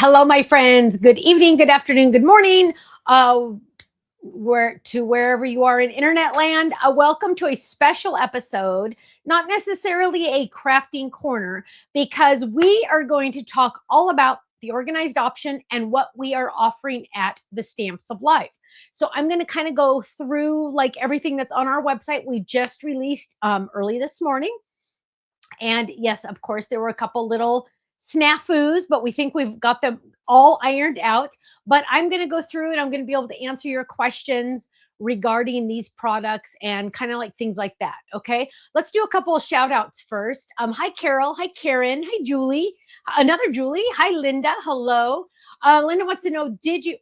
Hello, my friends. Good evening, good afternoon, good morning. Wherever you are in internet land, welcome to a special episode, not necessarily a crafting corner, because we are going to talk all about the organized option and what we are offering at the Stamps of Life. So I'm going to kind of go through like everything that's on our website. We just released early this morning. And yes, of course, there were a couple little snafus, but we think we've got them all ironed out. But I'm going to go through and I'm going to be able to answer your questions regarding these products and kind of like things like that. Okay. Let's do a couple of shout outs first. Hi, Carol. Hi, Karen. Hi, Julie. Another Julie. Hi, Linda. Hello. Linda wants to know, did you,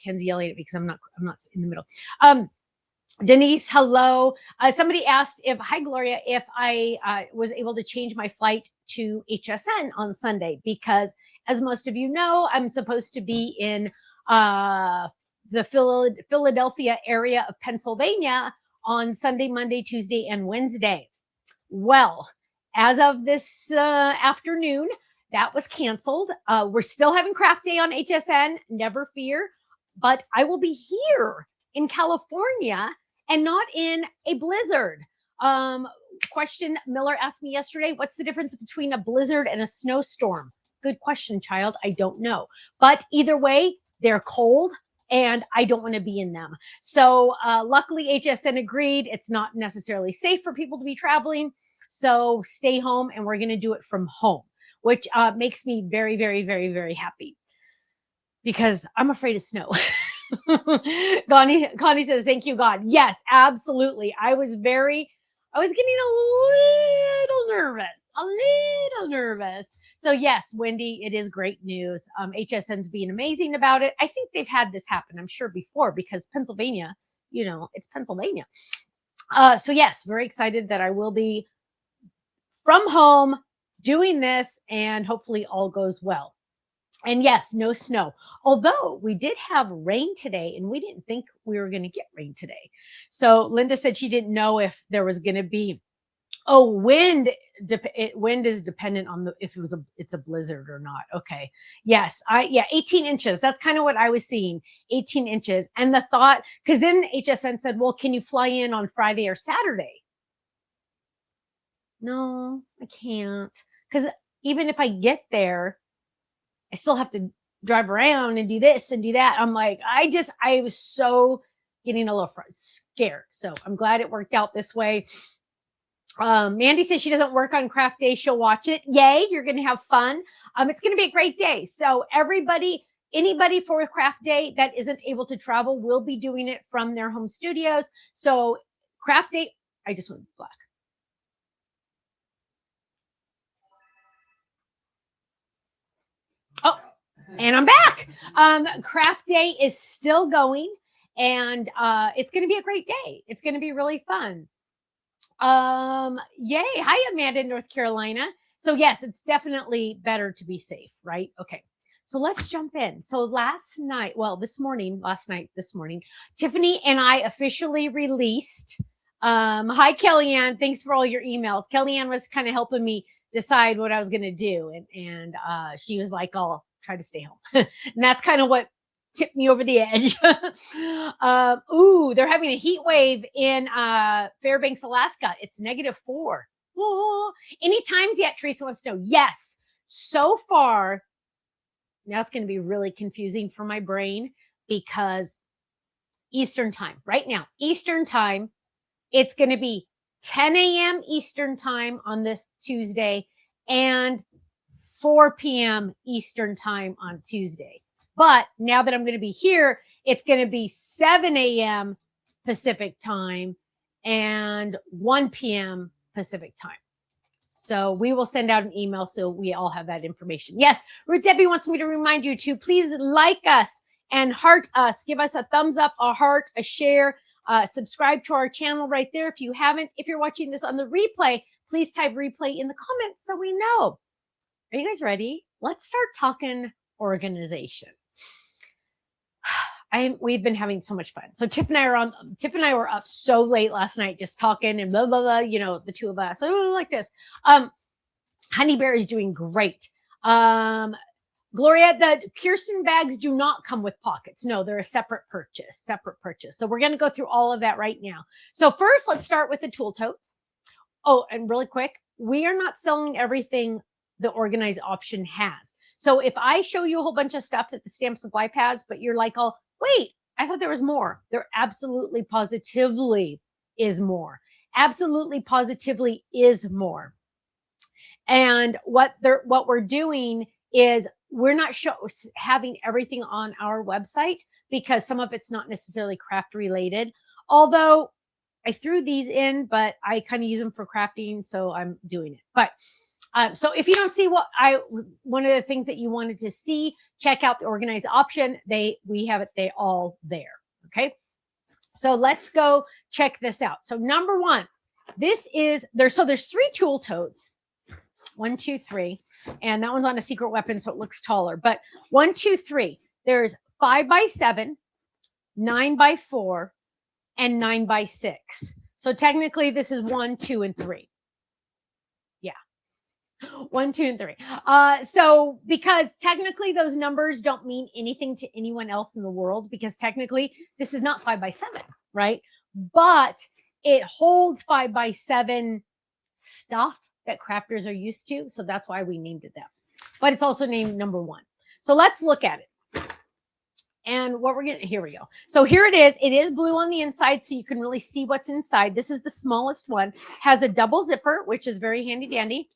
Ken's yelling at me because I'm not in the middle. Denise, hello. Somebody asked hi, Gloria, if I was able to change my flight to HSN on Sunday, because as most of you know, I'm supposed to be in the Philadelphia area of Pennsylvania on Sunday, Monday, Tuesday, and Wednesday. Well, as of this afternoon, that was canceled. We're still having craft day on HSN, never fear, but I will be here in California and not in a blizzard. Question Miller asked me yesterday, what's the difference between a blizzard and a snowstorm? Good question, child. I don't know. But either way, they're cold and I don't want to be in them. So luckily, HSN agreed. It's not necessarily safe for people to be traveling. So stay home and we're going to do it from home, which makes me very, very, very, very happy because I'm afraid of snow. Connie says, thank you, God. Yes, absolutely. I was getting a little nervous. So yes, Wendy, it is great news. HSN's being amazing about it. I think they've had this happen, I'm sure, before, because Pennsylvania, it's Pennsylvania. So yes, very excited that I will be from home doing this and hopefully all goes well. And yes, no snow. Although we did have rain today and we didn't think we were going to get rain today. So Linda said she didn't know if there was going to be, wind. Wind is dependent on if it's a blizzard or not. Okay. Yes. 18 inches. That's kind of what I was seeing. 18 inches. And the thought, because then HSN said, well, can you fly in on Friday or Saturday? No, I can't. Because even if I get there, I still have to drive around and do this and do that. I'm like, I was so getting a little scared. So I'm glad it worked out this way. Mandy says she doesn't work on craft day. She'll watch it. Yay. You're going to have fun. It's going to be a great day. So anybody for craft day that isn't able to travel will be doing it from their home studios. So craft day, I just went black. Oh, and I'm back. Craft day is still going and it's going to be a great day. It's going to be really fun. Yay. Hi, Amanda in North Carolina. So yes, it's definitely better to be safe, right? Okay. So let's jump in. So this morning, Tiffany and I officially released, hi, Kellyanne. Thanks for all your emails. Kellyanne was kind of helping me decide what I was going to do. And she was like, I'll try to stay home. And that's kind of what tipped me over the edge. They're having a heat wave in Fairbanks, Alaska. It's -4. Any times yet? Teresa wants to know. Yes. So far, now it's going to be really confusing for my brain because Eastern time, right now, Eastern time, it's going to be 10 a.m. Eastern time on this Tuesday and 4 p.m. Eastern time on Tuesday. But now that I'm going to be here, it's going to be 7 a.m. Pacific time and 1 p.m. Pacific time. So we will send out an email so we all have that information. Yes, Ruth Debbie wants me to remind you to please like us and heart us. Give us a thumbs up, a heart, a share. Subscribe to our channel right there if you haven't. If you're watching this on the replay, please type replay in the comments so we know. Are you guys ready? Let's start talking organization. We've been having so much fun. So Tiff and I were up so late last night just talking and blah, blah, blah, the two of us. So like this. Honey Bear is doing great. Gloria, the Kirsten bags do not come with pockets. No, they're a separate purchase, So we're going to go through all of that right now. So first, let's start with the tool totes. Oh, and really quick, we are not selling everything the organized option has. So if I show you a whole bunch of stuff that the Stamp Supply has, but you're like, oh, wait, I thought there was more. There absolutely positively is more. Absolutely positively is more. And what we're doing is we're not having everything on our website because some of it's not necessarily craft related. Although I threw these in, but I kind of use them for crafting, so I'm doing it. But so if you don't see one of the things that you wanted to see, check out the organized option. We have it, they all there. Okay. So let's go check this out. So number one, there's 3 tool totes. 1, 2, 3. And that one's on a secret weapon, so it looks taller. But 1, 2, 3. There's 5x7, 9x4, and 9x6. So technically, this is 1, 2, and 3. Yeah. 1, 2, and 3. So because technically those numbers don't mean anything to anyone else in the world, because technically this is not 5x7, right? But it holds 5x7 stuff that crafters are used to. So that's why we named it that. But it's also named number 1. So let's look at it. And what we're getting, here we go. So here it is. It is blue on the inside, so you can really see what's inside. This is the smallest one. Has a double zipper, which is very handy dandy.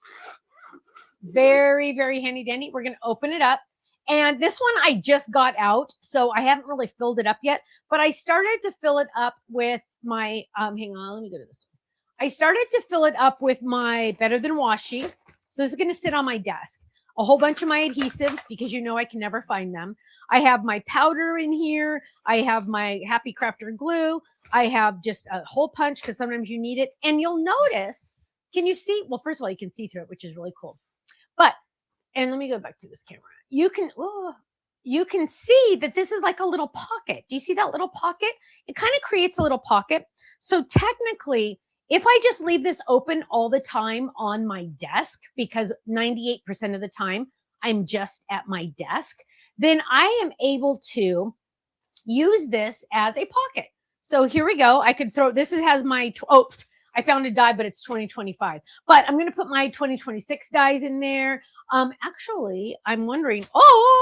Very, very handy dandy. We're going to open it up. And this one I just got out, so I haven't really filled it up yet. But I started to fill it up with my, hang on, let me go to this one. I started to fill it up with my Better Than Washi. So this is going to sit on my desk. A whole bunch of my adhesives, because you know I can never find them. I have my powder in here. I have my Happy Crafter glue. I have just a hole punch because sometimes you need it. And you'll notice, can you see? Well, first of all, you can see through it, which is really cool. But, and let me go back to this camera. You can see that this is like a little pocket. Do you see that little pocket? It kind of creates a little pocket. So technically, if I just leave this open all the time on my desk, because 98% of the time I'm just at my desk, then I am able to use this as a pocket. So here we go. I could throw, has my, I found a die, but it's 2025. But I'm going to put my 2026 dies in there. Actually, I'm wondering,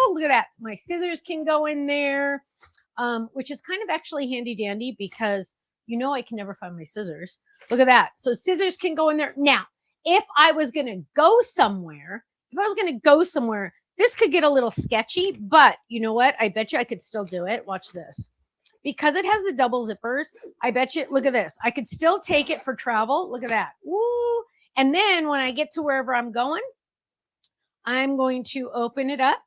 look at that. My scissors can go in there, which is kind of actually handy dandy because you know I can never find my scissors. Look at that. So scissors can go in there. Now, if I was going to go somewhere, this could get a little sketchy, but you know what? I bet you I could still do it. Watch this. Because it has the double zippers, I bet you, look at this. I could still take it for travel. Look at that. Woo. And then when I get to wherever I'm going, I'm going to open it up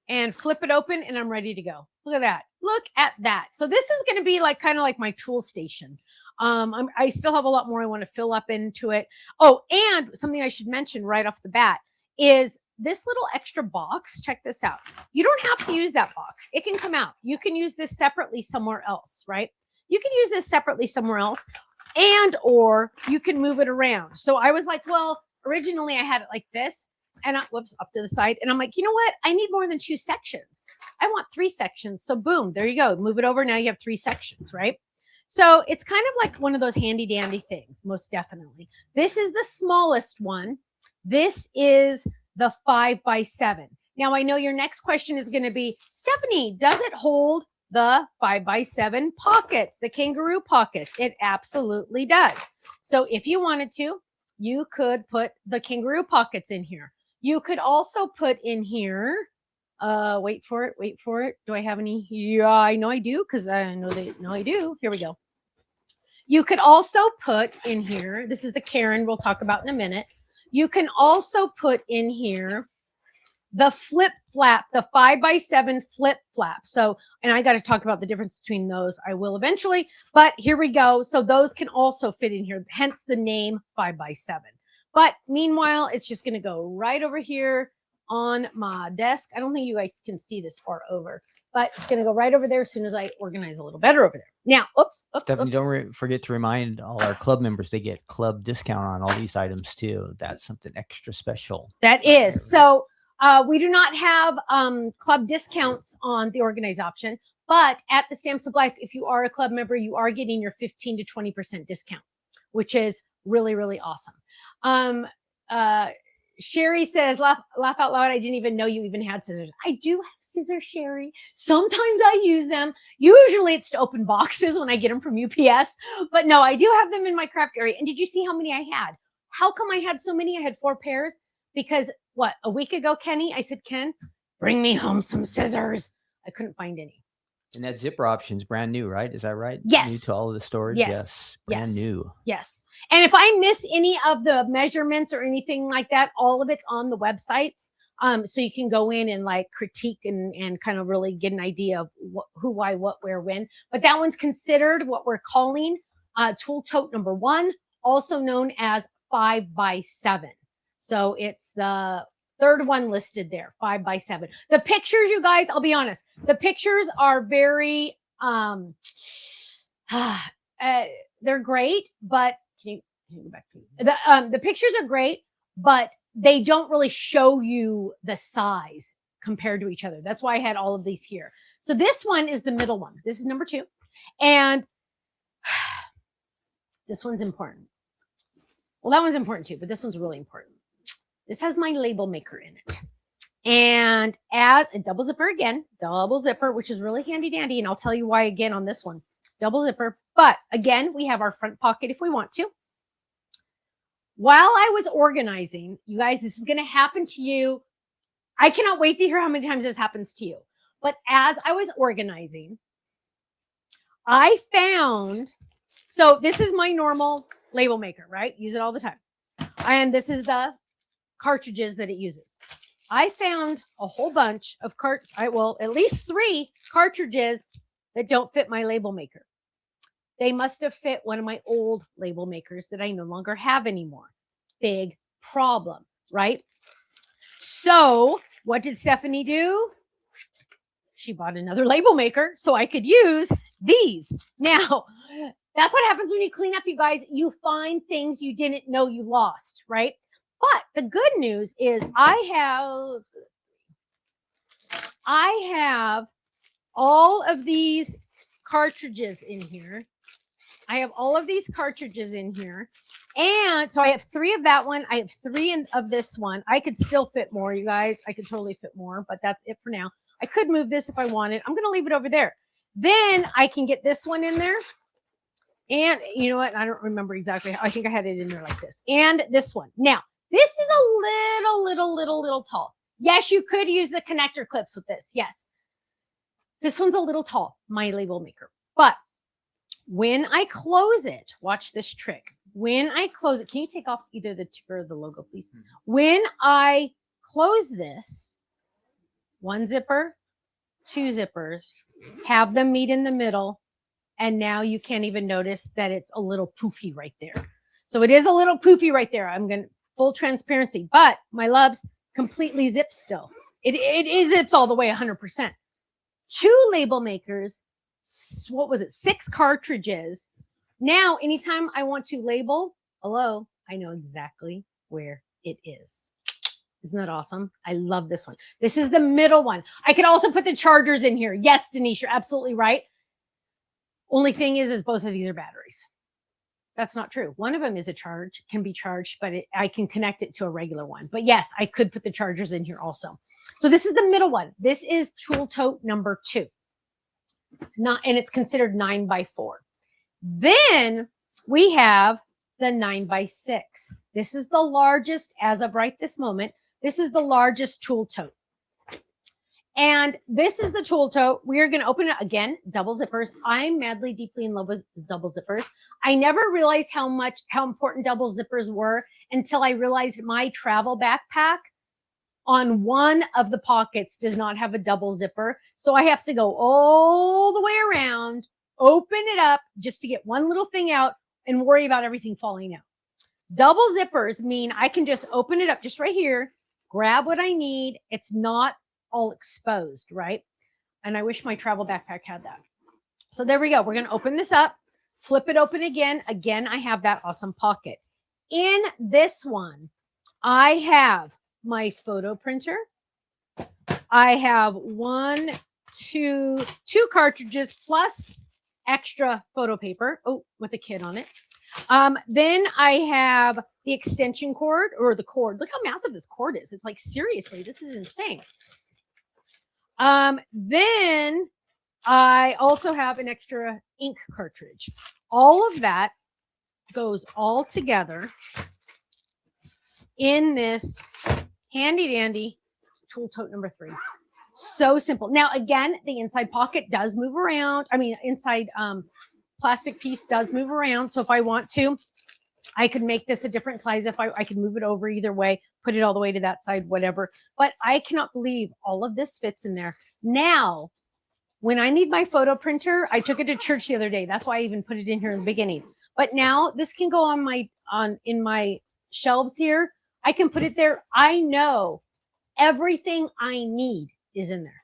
and flip it open, and I'm ready to go. Look at that. Look at that. So this is going to be like kind of like my tool station. I still have a lot more I want to fill up into it. Oh, and something I should mention right off the bat is this little extra box. Check this out. You don't have to use that box. It can come out. You can use this separately somewhere else, right? You can use this separately somewhere else, or you can move it around. So I was like, well, originally I had it like this. And whoops, off to the side. And I'm like, you know what? I need more than 2 sections. I want 3 sections. So boom, there you go. Move it over. Now you have 3 sections, right? So it's kind of like one of those handy dandy things, most definitely. This is the smallest one. This is the 5x7. Now I know your next question is going to be, Stephanie, does it hold the 5x7 pockets, the kangaroo pockets? It absolutely does. So if you wanted to, you could put the kangaroo pockets in here. You could also put in here, wait for it. Do I have any? Yeah, I know I do, because I know I do. Here we go. You could also put in here, this is the Karen we'll talk about in a minute. You can also put in here the flip flap, the 5x7 flip flap. So, and I got to talk about the difference between those. I will eventually, but here we go. So those can also fit in here, hence the name 5x7. But meanwhile, it's just going to go right over here on my desk. I don't think you guys can see this far over, but it's going to go right over there as soon as I organize a little better over there. Now, oops. Stephanie, don't forget to remind all our club members they get club discount on all these items too. That's something extra special. That is. So We do not have club discounts on the organized option, but at the Stamps of Life, if you are a club member, you are getting your 15 to 20% discount, which is really, really awesome. Sherry says, laugh out loud. I didn't even know you even had scissors. I do have scissors, Sherry. Sometimes I use them. Usually it's to open boxes when I get them from UPS. But no, I do have them in my craft area. And did you see how many I had? How come I had so many? I had 4 pairs because what, a week ago, Kenny, I said, Ken, bring me home some scissors. I couldn't find any. And that zipper option is brand new, right? Is that right? Yes. New to all of the storage? Yes. Brand new. Yes. And if I miss any of the measurements or anything like that, all of it's on the websites. So you can go in and like critique and kind of really get an idea of who, why, what, where, when. But that one's considered what we're calling tool tote number 1, also known as 5x7. So it's the third one listed there, 5x7. The pictures, you guys, I'll be honest, the pictures are very, they're great, but can you go back to the pictures are great, but they don't really show you the size compared to each other. That's why I had all of these here. So this one is the middle one. This is number 2. And this one's important. Well, that one's important too, but this one's really important. This has my label maker in it. And as a double zipper again, double zipper, which is really handy dandy. And I'll tell you why again on this one, double zipper. But again, we have our front pocket if we want to. While I was organizing, you guys, this is going to happen to you. I cannot wait to hear how many times this happens to you. But as I was organizing, I found, so this is my normal label maker, right? Use it all the time. And this is the cartridges that it uses. I found a whole bunch of at least 3 cartridges that don't fit my label maker. They must have fit one of my old label makers that I no longer have anymore. Big problem, right? So what did Stephanie do? She bought another label maker so I could use these. Now, that's what happens when you clean up, you guys. You find things you didn't know you lost, right? But the good news is I have all of these cartridges in here. I have all of these cartridges in here. And so I have 3 of that one. I have 3 of this one. I could still fit more, you guys. I could totally fit more, but that's it for now. I could move this if I wanted. I'm going to leave it over there. Then I can get this one in there. And you know what? I don't remember exactly. I think I had it in there like this. And this one. Now, this is a little tall. Yes, you could use the connector clips with this. Yes. This one's a little tall, my label maker. But when I close it, watch this trick. When I close it, can you take off either the ticker or the logo, please? When I close this, 1 zipper, 2 zippers, have them meet in the middle, and now you can't even notice that it's a little poofy right there. So it is a little poofy right there. I'm going to full transparency, but my loves, completely zips still. It zips all the way 100%. 2 label makers, what was it? 6 cartridges. Now, anytime I want to label, hello, I know exactly where it is. Isn't that awesome? I love this one. This is the middle one. I could also put the chargers in here. Yes, Denise, you're absolutely right. Only thing is both of these are batteries. That's not true. One of them is can be charged, but I can connect it to a regular one. But yes, I could put the chargers in here also. So this is the middle one. This is tool tote number 2. And it's considered 9x4. Then we have the 9x6. This is the largest as of right this moment. This is the largest tool tote. And this is the tool tote. We are going to open it again, double zippers. I'm madly, deeply in love with double zippers. I never realized how important double zippers were until I realized my travel backpack on one of the pockets does not have a double zipper. So I have to go all the way around, open it up just to get one little thing out and worry about everything falling out. Double zippers mean I can just open it up just right here, grab what I need. It's not all exposed, right? And I wish my travel backpack had that. So there we go. We're going to open this up, flip it open again. Again, I have that awesome pocket. In this one, I have my photo printer. I have two cartridges plus extra photo paper. Oh, with a kid on it. Then I have the extension cord or the cord. Look how massive this cord is. It's like, seriously, this is insane. Then I also have an extra ink cartridge. All of that goes all together in this handy dandy tool tote number 3. So simple. Now, again, the inside pocket does move around. I mean, inside plastic piece does move around. So if I want to, I could make this a different size. If I could move it over either way, put it all the way to that side, whatever. But I cannot believe all of this fits in there. Now, when I need my photo printer, I took it to church the other day. That's why I even put it in here in the beginning. But now this can go in my shelves here. I can put it there. I know everything I need is in there.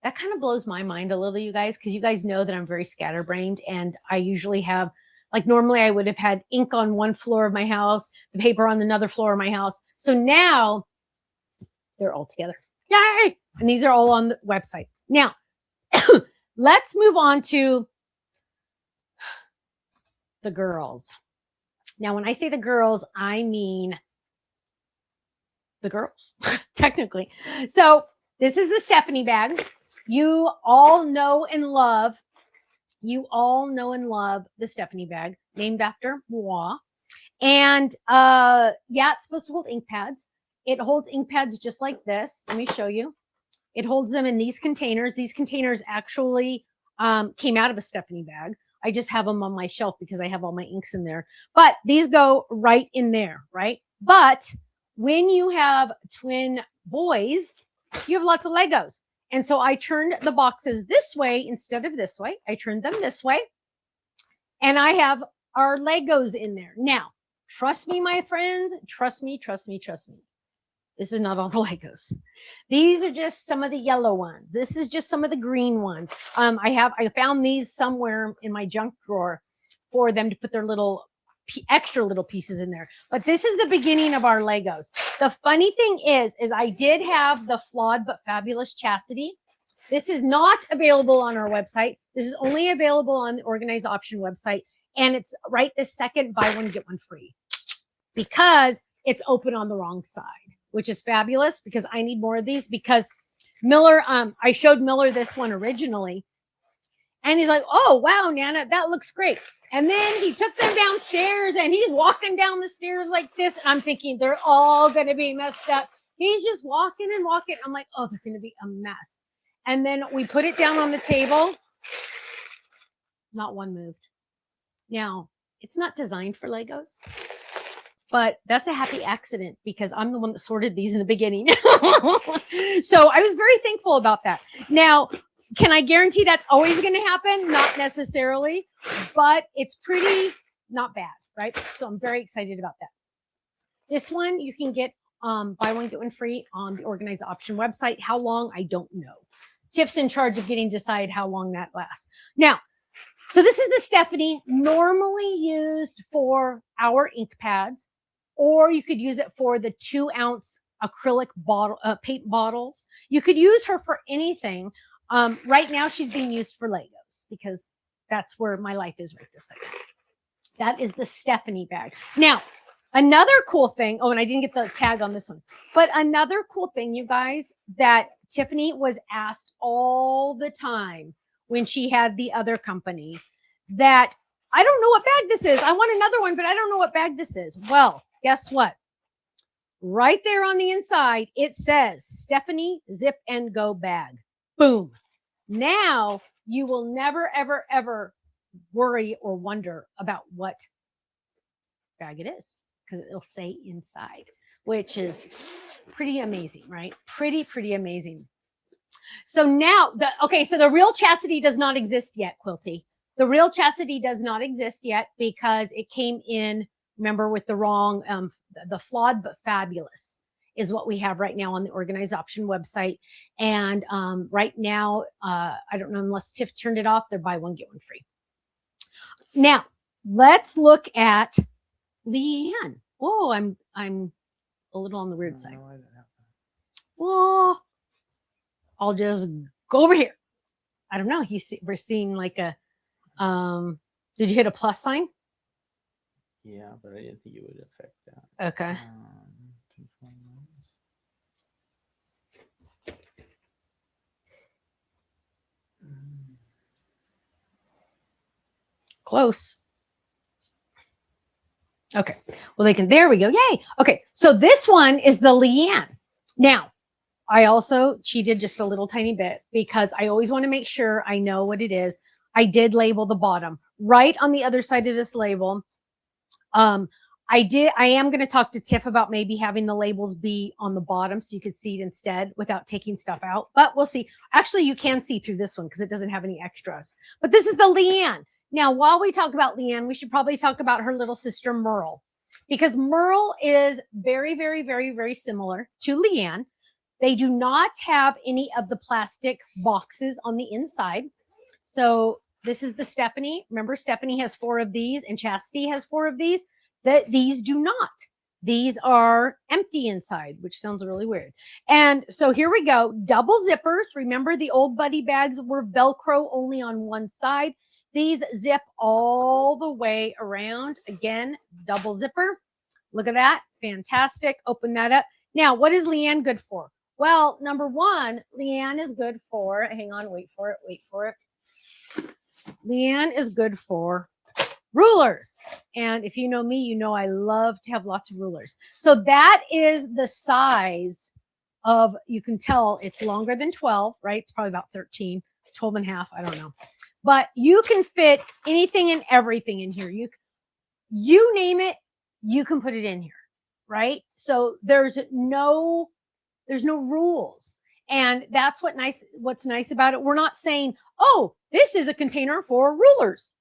That kind of blows my mind a little, you guys, because you guys know that I'm very scatterbrained, and I usually have, like, normally I would have had ink on one floor of my house, the paper on another floor of my house. So now they're all together. Yay! And these are all on the website. Now, let's move on to the girls. Now, when I say the girls, I mean the girls, technically. So this is the Stephanie bag. You all know and love the Stephanie bag, named after moi. And yeah, it's supposed to hold ink pads. It holds ink pads just like this. Let me show you. It holds them in these containers. These containers actually came out of a Stephanie bag. I just have them on my shelf because I have all my inks in there. But these go right in there, right? But when you have twin boys, you have lots of Legos. And so I turned the boxes this way instead of this way. I turned them this way. And I have our Legos in there. Now, trust me, my friends. Trust me. This is not all the Legos. These are just some of the yellow ones. This is just some of the green ones. I found these somewhere in my junk drawer for them to put their little extra little pieces in there. But this is the beginning of our Legos. The funny thing is I did have the Flawed But Fabulous Chastity. This is not available on our website. This is only available on the Organized Option website. And it's right this second, buy one, get one free, because it's open on the wrong side, which is fabulous because I need more of these. Because Miller, I showed Miller this one originally, and he's like, oh, wow, Nana, that looks great. And then he took them downstairs and he's walking down the stairs like this. And I'm thinking they're all going to be messed up. He's just walking and walking. I'm like, oh, they're going to be a mess. And then we put it down on the table. Not one moved. Now, it's not designed for Legos, but that's a happy accident because I'm the one that sorted these in the beginning. So I was very thankful about that. Now, can I guarantee that's always going to happen? Not necessarily, but it's pretty not bad, right? So I'm very excited about that. This one you can get buy one, get one free on the Organized Option website. How long? I don't know. Tiff's in charge of getting to decide how long that lasts. Now, so this is the Stephanie, normally used for our ink pads, or you could use it for the 2-ounce acrylic bottle, paint bottles. You could use her for anything. Right now, she's being used for Legos because that's where my life is right this second. That is the Stephanie bag. Now, another cool thing. Oh, and I didn't get the tag on this one. But another cool thing, you guys, that Tiffany was asked all the time when she had the other company, that I don't know what bag this is. I want another one, but I don't know what bag this is. Well, guess what? Right there on the inside, it says Stephanie Zip and Go bag. Boom. Now you will never, ever, ever worry or wonder about what bag it is because it'll say inside, which is pretty amazing, right? Pretty amazing. So now, so the real chastity does not exist yet, Quilty. The real chastity does not exist yet because it came in, remember, with the wrong, the Flawed But Fabulous is what we have right now on the Organized Option website. And right now, I don't know, unless Tiff turned it off, they're buy one, get one free. Now, let's look at Leanne. Oh, I'm a little on the weird side. Oh, I'll just go over here. I don't know. We're seeing like a, did you hit a plus sign? Yeah, but I didn't think it would affect that. Okay. Close. Okay. Well, they can, there we go. Yay. Okay. So this one is the Leanne. Now, I also cheated just a little tiny bit because I always want to make sure I know what it is. I did label the bottom right on the other side of this label. I am going to talk to Tiff about maybe having the labels be on the bottom so you could see it instead without taking stuff out, but we'll see. Actually, you can see through this one because it doesn't have any extras, but this is the Leanne. Now, while we talk about Leanne, we should probably talk about her little sister, Merle, because Merle is very, very, very, very similar to Leanne. They do not have any of the plastic boxes on the inside. So this is the Stephanie. Remember, Stephanie has 4 of these and Chastity has 4 of these. These do not. These are empty inside, which sounds really weird. And so here we go. Double zippers. Remember, the old Buddy bags were Velcro only on one side. These zip all the way around. Again, double zipper. Look at that. Fantastic. Open that up. Now, what is Leanne good for? Well, number one, Leanne is good for, hang on, wait for it. Leanne is good for rulers. And if you know me, you know I love to have lots of rulers. So that is the size of, you can tell it's longer than 12, right? It's probably about 13, 12 and a half. I don't know. But you can fit anything and everything in here. You name it, you can put it in here, right? So there's no rules. And that's what's nice about it. We're not saying, oh, this is a container for rulers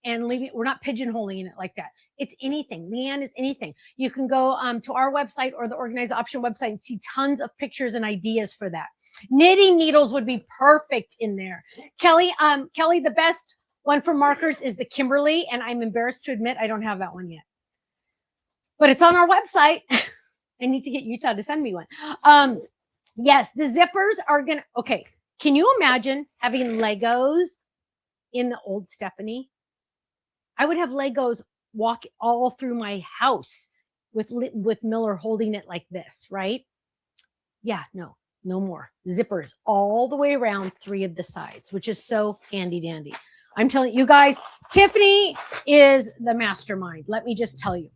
and leave it. We're not pigeonholing it like that. It's anything. Leanne is anything. You can go to our website or the Organized Option website and see tons of pictures and ideas for that. Knitting needles would be perfect in there. Kelly, the best one for markers is the Kimberly, and I'm embarrassed to admit I don't have that one yet. But it's on our website. I need to get Utah to send me one. Yes, the zippers are gonna, okay. Can you imagine having Legos in the old Stephanie? I would have Legos walk all through my house with Miller holding it like this, right? Yeah, no more. Zippers all the way around 3 of the sides, which is so handy dandy. I'm telling you guys, Tiffany is the mastermind. Let me just tell you.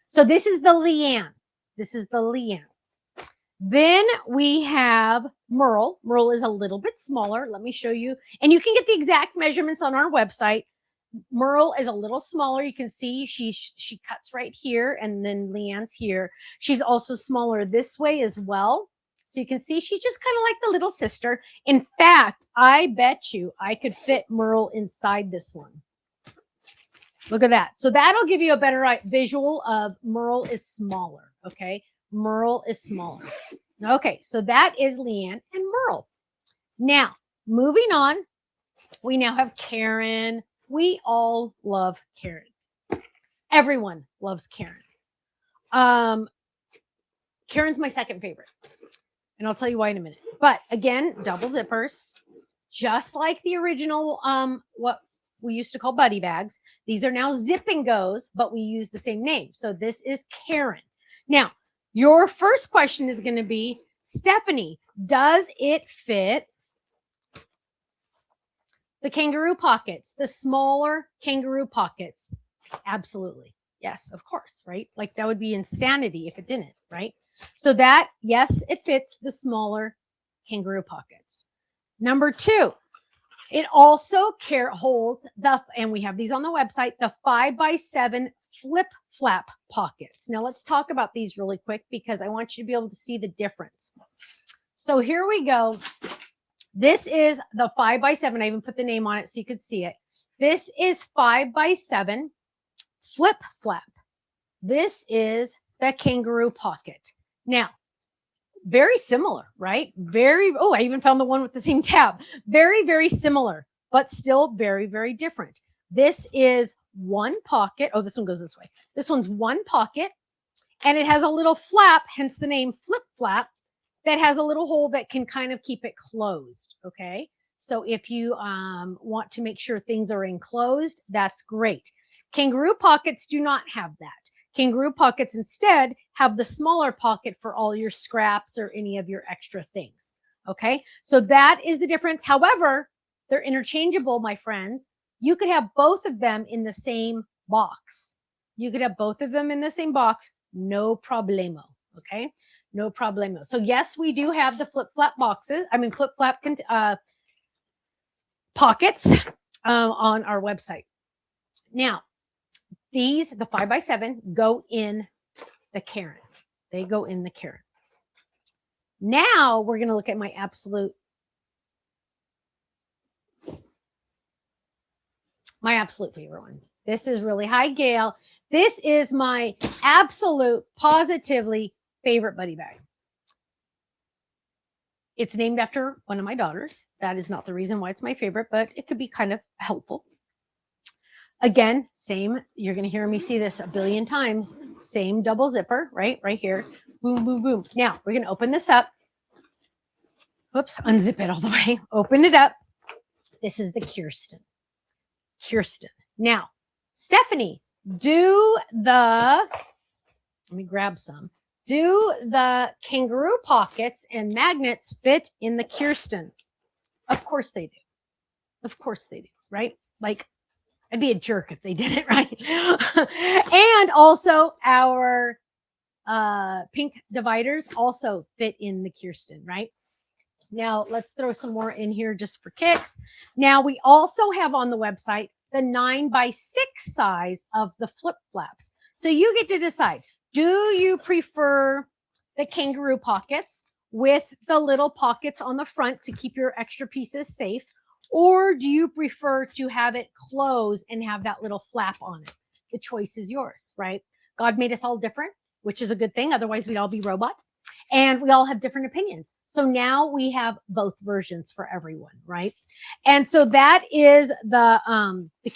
So this is the Leanne. Then we have Merle. Merle is a little bit smaller. Let me show you. And you can get the exact measurements on our website. Merle is a little smaller. You can see she cuts right here, and then Leanne's here. She's also smaller this way as well. So you can see she's just kind of like the little sister. In fact, I bet you I could fit Merle inside this one. Look at that. So that'll give you a better visual of Merle is smaller. Okay. Merle is smaller. Okay. So that is Leanne and Merle. Now, moving on, we now have Karen. We all love Karen. Everyone loves Karen. Karen's my second favorite. And I'll tell you why in a minute. But again, double zippers, just like the original, what we used to call buddy bags. These are now zip and goes, but we use the same name. So this is Karen. Now, your first question is going to be, Stephanie, does it fit the kangaroo pockets, the smaller kangaroo pockets? Absolutely. Yes, of course, right? Like that would be insanity if it didn't, right? So that, yes, it fits the smaller kangaroo pockets. Number 2, it also holds and we have these on the website, the 5x7 flip flap pockets. Now let's talk about these really quick because I want you to be able to see the difference. So here we go. This is the 5x7. I even put the name on it so you could see it. This is 5x7 flip flap. This is the kangaroo pocket. Now, very similar, right? I even found the one with the same tab. Very, very similar, but still very, very different. This is one pocket. Oh, this one goes this way. This one's one pocket, and it has a little flap, hence the name flip flap. that has a little hole that can kind of keep it closed. Okay. So if you want to make sure things are enclosed, that's great. Kangaroo pockets do not have that. Kangaroo pockets instead have the smaller pocket for all your scraps or any of your extra things. Okay. So that is the difference. However, they're interchangeable, my friends. You could have both of them in the same box. You could have both of them in the same box. No problemo. Okay. No problemo. So yes, we do have the flip-flap boxes. I mean, flip-flap pockets on our website. Now, these, the 5x7, go in the Karen. They go in the Karen. Now we're going to look at my absolute favorite one. This is really high, Gail. This is my absolute, positively favorite buddy bag. It's named after one of my daughters. That is not the reason why it's my favorite, but it could be kind of helpful. Again, same, you're going to hear me see this a billion times. Same double zipper, right here. Boom, boom, boom. Now, we're going to open this up. Oops, unzip it all the way. Open it up. This is the Kirsten. Now, Stephanie, let me grab some. Do the kangaroo pockets and magnets fit in the Kirsten? Of course they do. Of course they do, right? Like, I'd be a jerk if they didn't, right? And also our pink dividers also fit in the Kirsten, right? Now, let's throw some more in here just for kicks. Now, we also have on the website the 9x6 size of the flip flaps. So you get to decide, do you prefer the kangaroo pockets with the little pockets on the front to keep your extra pieces safe? Or do you prefer to have it close and have that little flap on it? The choice is yours, right? God made us all different, which is a good thing. Otherwise, we'd all be robots. And we all have different opinions. So now we have both versions for everyone, right? And so that is the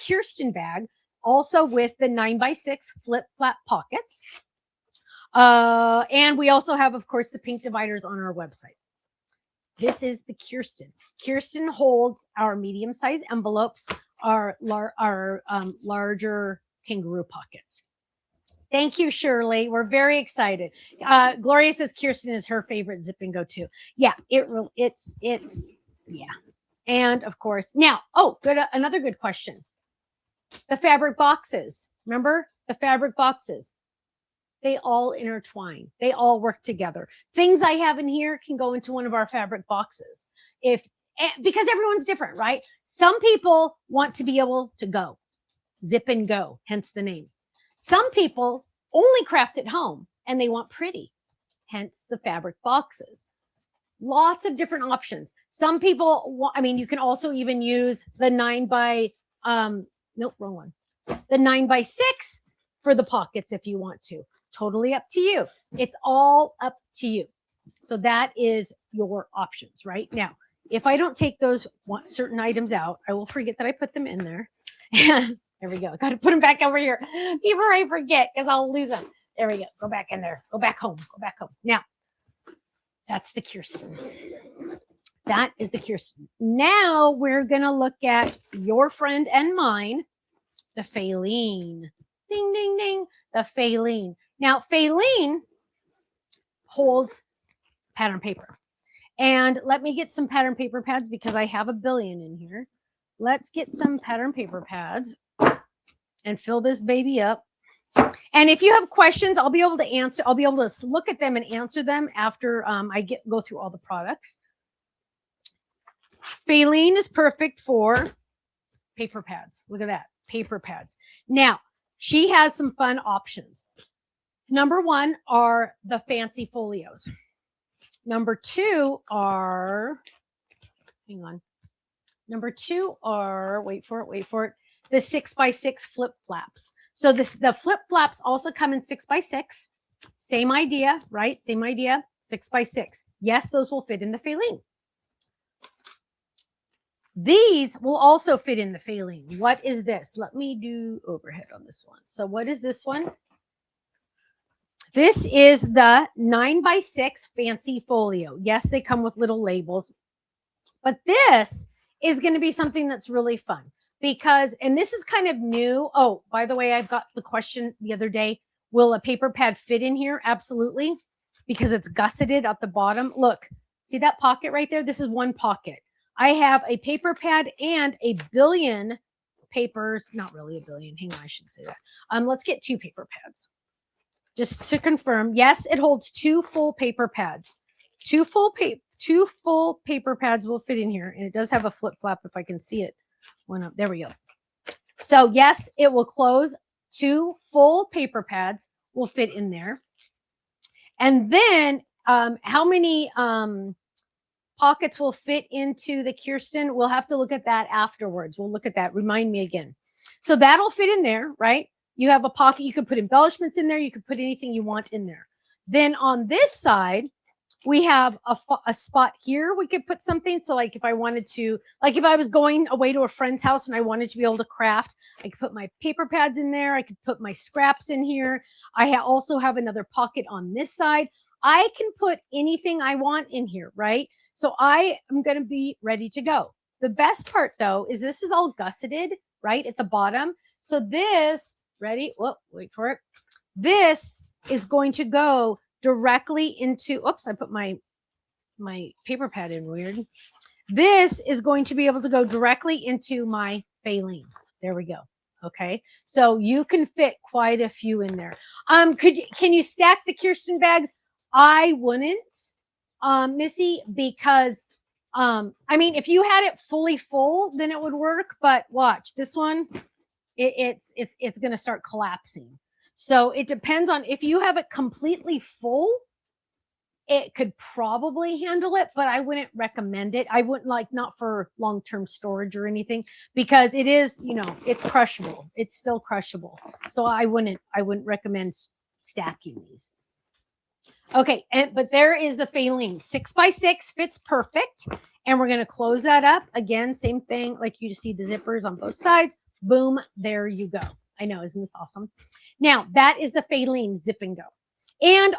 Kirsten bag, also with the 9x6 flip-flap pockets. And we also have, of course, the pink dividers on our website. This is the Kirsten. Kirsten holds our medium-sized envelopes, our larger kangaroo pockets. Thank you, Shirley. We're very excited. Gloria says Kirsten is her favorite zip and go too. Yeah, it's yeah. And of course, now, another good question. The fabric boxes. Remember the fabric boxes? They all intertwine. They all work together. Things I have in here can go into one of our fabric boxes. Because everyone's different, right? Some people want to be able to go, zip and go, hence the name. Some people only craft at home and they want pretty, hence the fabric boxes. Lots of different options. Some people you can also even use the 9x, nope, wrong one. The 9x6 for the pockets if you want to. Totally up to you. It's all up to you. So that is your options right now. If I don't take those certain items out, I will forget that I put them in there. There we go. Got to put them back over here before I forget because I'll lose them. There we go. Go back in there. Go back home. Go back home. Now, that's the Kirsten. That is the Kirsten. Now we're going to look at your friend and mine, the Faline. Ding, ding, ding. The Faline. Now, Faline holds pattern paper. And let me get some pattern paper pads because I have a billion in here. Let's get some pattern paper pads and fill this baby up. And if you have questions, I'll be able to answer. I'll be able to look at them and answer them after I go through all the products. Faline is perfect for paper pads. Look at that, paper pads. Now, she has some fun options. Number one are the fancy folios. Number two are, Number two are, wait for it, the 6x6 flip flaps. So the flip flaps also come in 6x6. Same idea, right? Same idea, 6x6. Yes, those will fit in the Faline. These will also fit in the Faline. What is this? Let me do overhead on this one. So what is this one? This is the 9x6 fancy folio. Yes, they come with little labels, but this is going to be something that's really fun because, and this is kind of new. Oh, by the way, I've got the question the other day, will a paper pad fit in here? Absolutely, because it's gusseted at the bottom. Look, see that pocket right there? This is one pocket. I have a paper pad and a billion papers, not really a billion. Hang on, I should say that. Let's get 2 paper pads. Just to confirm, yes, it holds 2 full paper pads. 2 full paper pads will fit in here, and it does have a flip flap if I can see it. One up, there we go. So yes, it will close. 2 full paper pads will fit in there. And then how many pockets will fit into the Kirsten? We'll have to look at that afterwards. We'll look at that. Remind me again. So that'll fit in there, right? You have a pocket. You could put embellishments in there. You could put anything you want in there. Then on this side, we have a spot here. We could put something. So like if I wanted to, like if I was going away to a friend's house and I wanted to be able to craft, I could put my paper pads in there. I could put my scraps in here. I also have another pocket on this side. I can put anything I want in here, right? So I am going to be ready to go. The best part though, is this is all gusseted right at the bottom. So this, ready? Whoa, wait for it. This is going to go directly into, oops, I put my paper pad in weird. This is going to be able to go directly into my baleen. There we go. Okay. So you can fit quite a few in there. Can you stack the Kirsten bags? I wouldn't, Missy, because I mean, if you had it fully full, then it would work. But watch this one, it's going to start collapsing. So it depends on if you have it completely full, it could probably handle it, but I wouldn't recommend it. I wouldn't not for long-term storage or anything, because it is, it's crushable. It's still crushable. So I wouldn't recommend stacking these. Okay. But there is the Faline 6x6 fits perfect. And we're going to close that up again. Same thing. Like you see the zippers on both sides. Boom. There you go. I know. Isn't this awesome? Now that is the Faline Zip and Go. And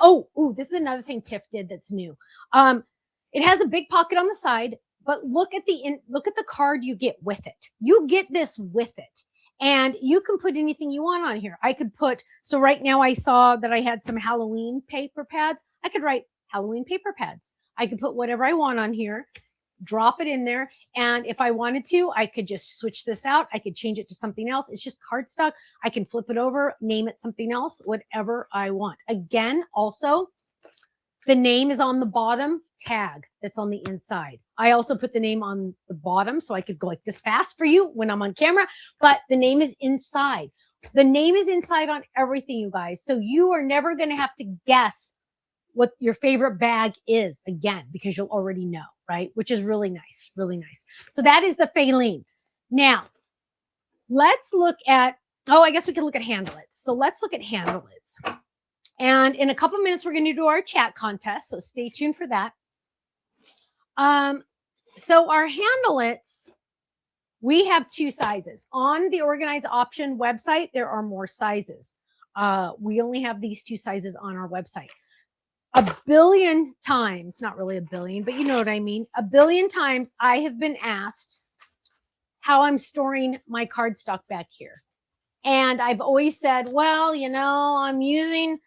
this is another thing Tiff did that's new. It has a big pocket on the side, but look at the card you get with it. You get this with it, and you can put anything you want on here. I could put, so right now I saw that I had some Halloween paper pads. I could write Halloween paper pads. I could put whatever I want on here, drop it in there. And if I wanted to, I could just switch this out. I could change it to something else. It's just cardstock. I can flip it over, name it something else, whatever I want. Again, also, the name is on the bottom tag that's on the inside. I also put the name on the bottom so I could go like this fast for you when I'm on camera, but the name is inside. The name is inside on everything, you guys. So you are never going to have to guess what your favorite bag is again, because you'll already know, right? Which is really nice, really nice. So that is the Faline. Now, let's look at, I guess we can look at handlets. So let's look at handlets. And in a couple minutes, we're going to do our chat contest. So stay tuned for that. So our handlets, we have 2 sizes. On the Organize Option website, there are more sizes. We only have these 2 sizes on our website. A billion times, not really a billion, but you know what I mean. A billion times I have been asked how I'm storing my cardstock back here. And I've always said, well, I'm using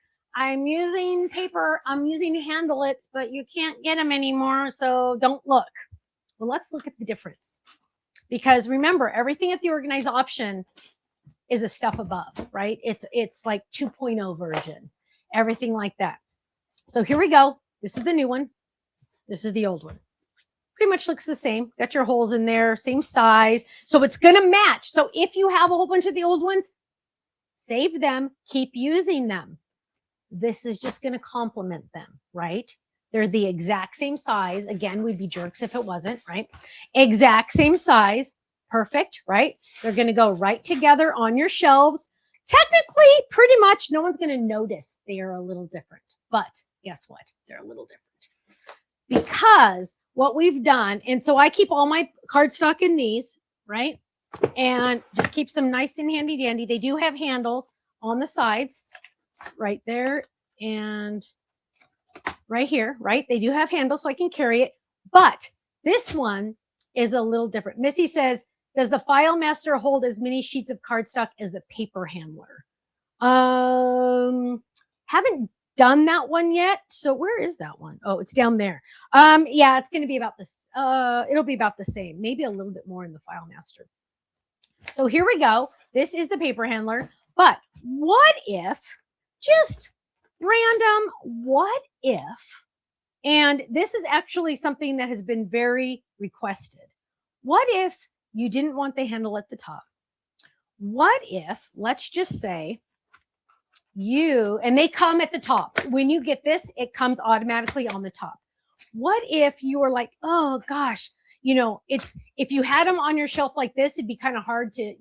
paper, I'm using handlets, but you can't get them anymore. So don't look. Well, let's look at the difference. Because remember, everything at the Organize Option is a step above, right? It's like 2.0 version, everything like that. So here we go. This is the new one. This is the old one. Pretty much looks the same. Got your holes in there, same size. So it's going to match. So if you have a whole bunch of the old ones, save them, keep using them. This is just going to complement them, right? They're the exact same size. Again, we'd be jerks if it wasn't, right? Exact same size. Perfect, right? They're going to go right together on your shelves. Technically, pretty much no one's going to notice they are a little different. But guess what? They're a little different. Because what we've done, and so I keep all my cardstock in these, right? And just keeps them nice and handy dandy. They do have handles on the sides right there. and right here, right? They do have handles so I can carry it, but this one is a little different. Missy says, does the file master hold as many sheets of cardstock as the paper handler? Haven't done that one yet. So where is that one? Oh, it's down there. Yeah, it's going to be about this. It'll be about the same, maybe a little bit more in the file master. So here we go. This is the paper handler. But what if, just random, what if, and this is actually something that has been very requested. What if you didn't want the handle at the top? What if, let's just say, and they come at the top. When you get this, it comes automatically on the top. What if you were like, oh gosh, if you had them on your shelf like this, it'd be kind of hard to,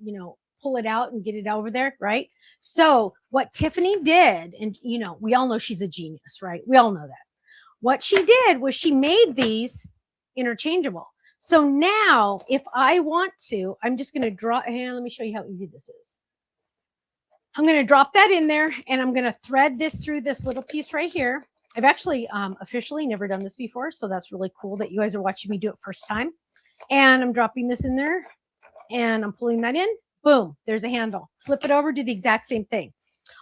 pull it out and get it over there, right? So what Tiffany did, and we all know she's a genius, right? We all know that. What she did was she made these interchangeable. So now if I want to, I'm just going to draw, and let me show you how easy this is. I'm going to drop that in there and I'm going to thread this through this little piece right here. I've actually officially never done this before. So that's really cool that you guys are watching me do it first time. And I'm dropping this in there and I'm pulling that in. Boom, there's a handle. Flip it over, do the exact same thing.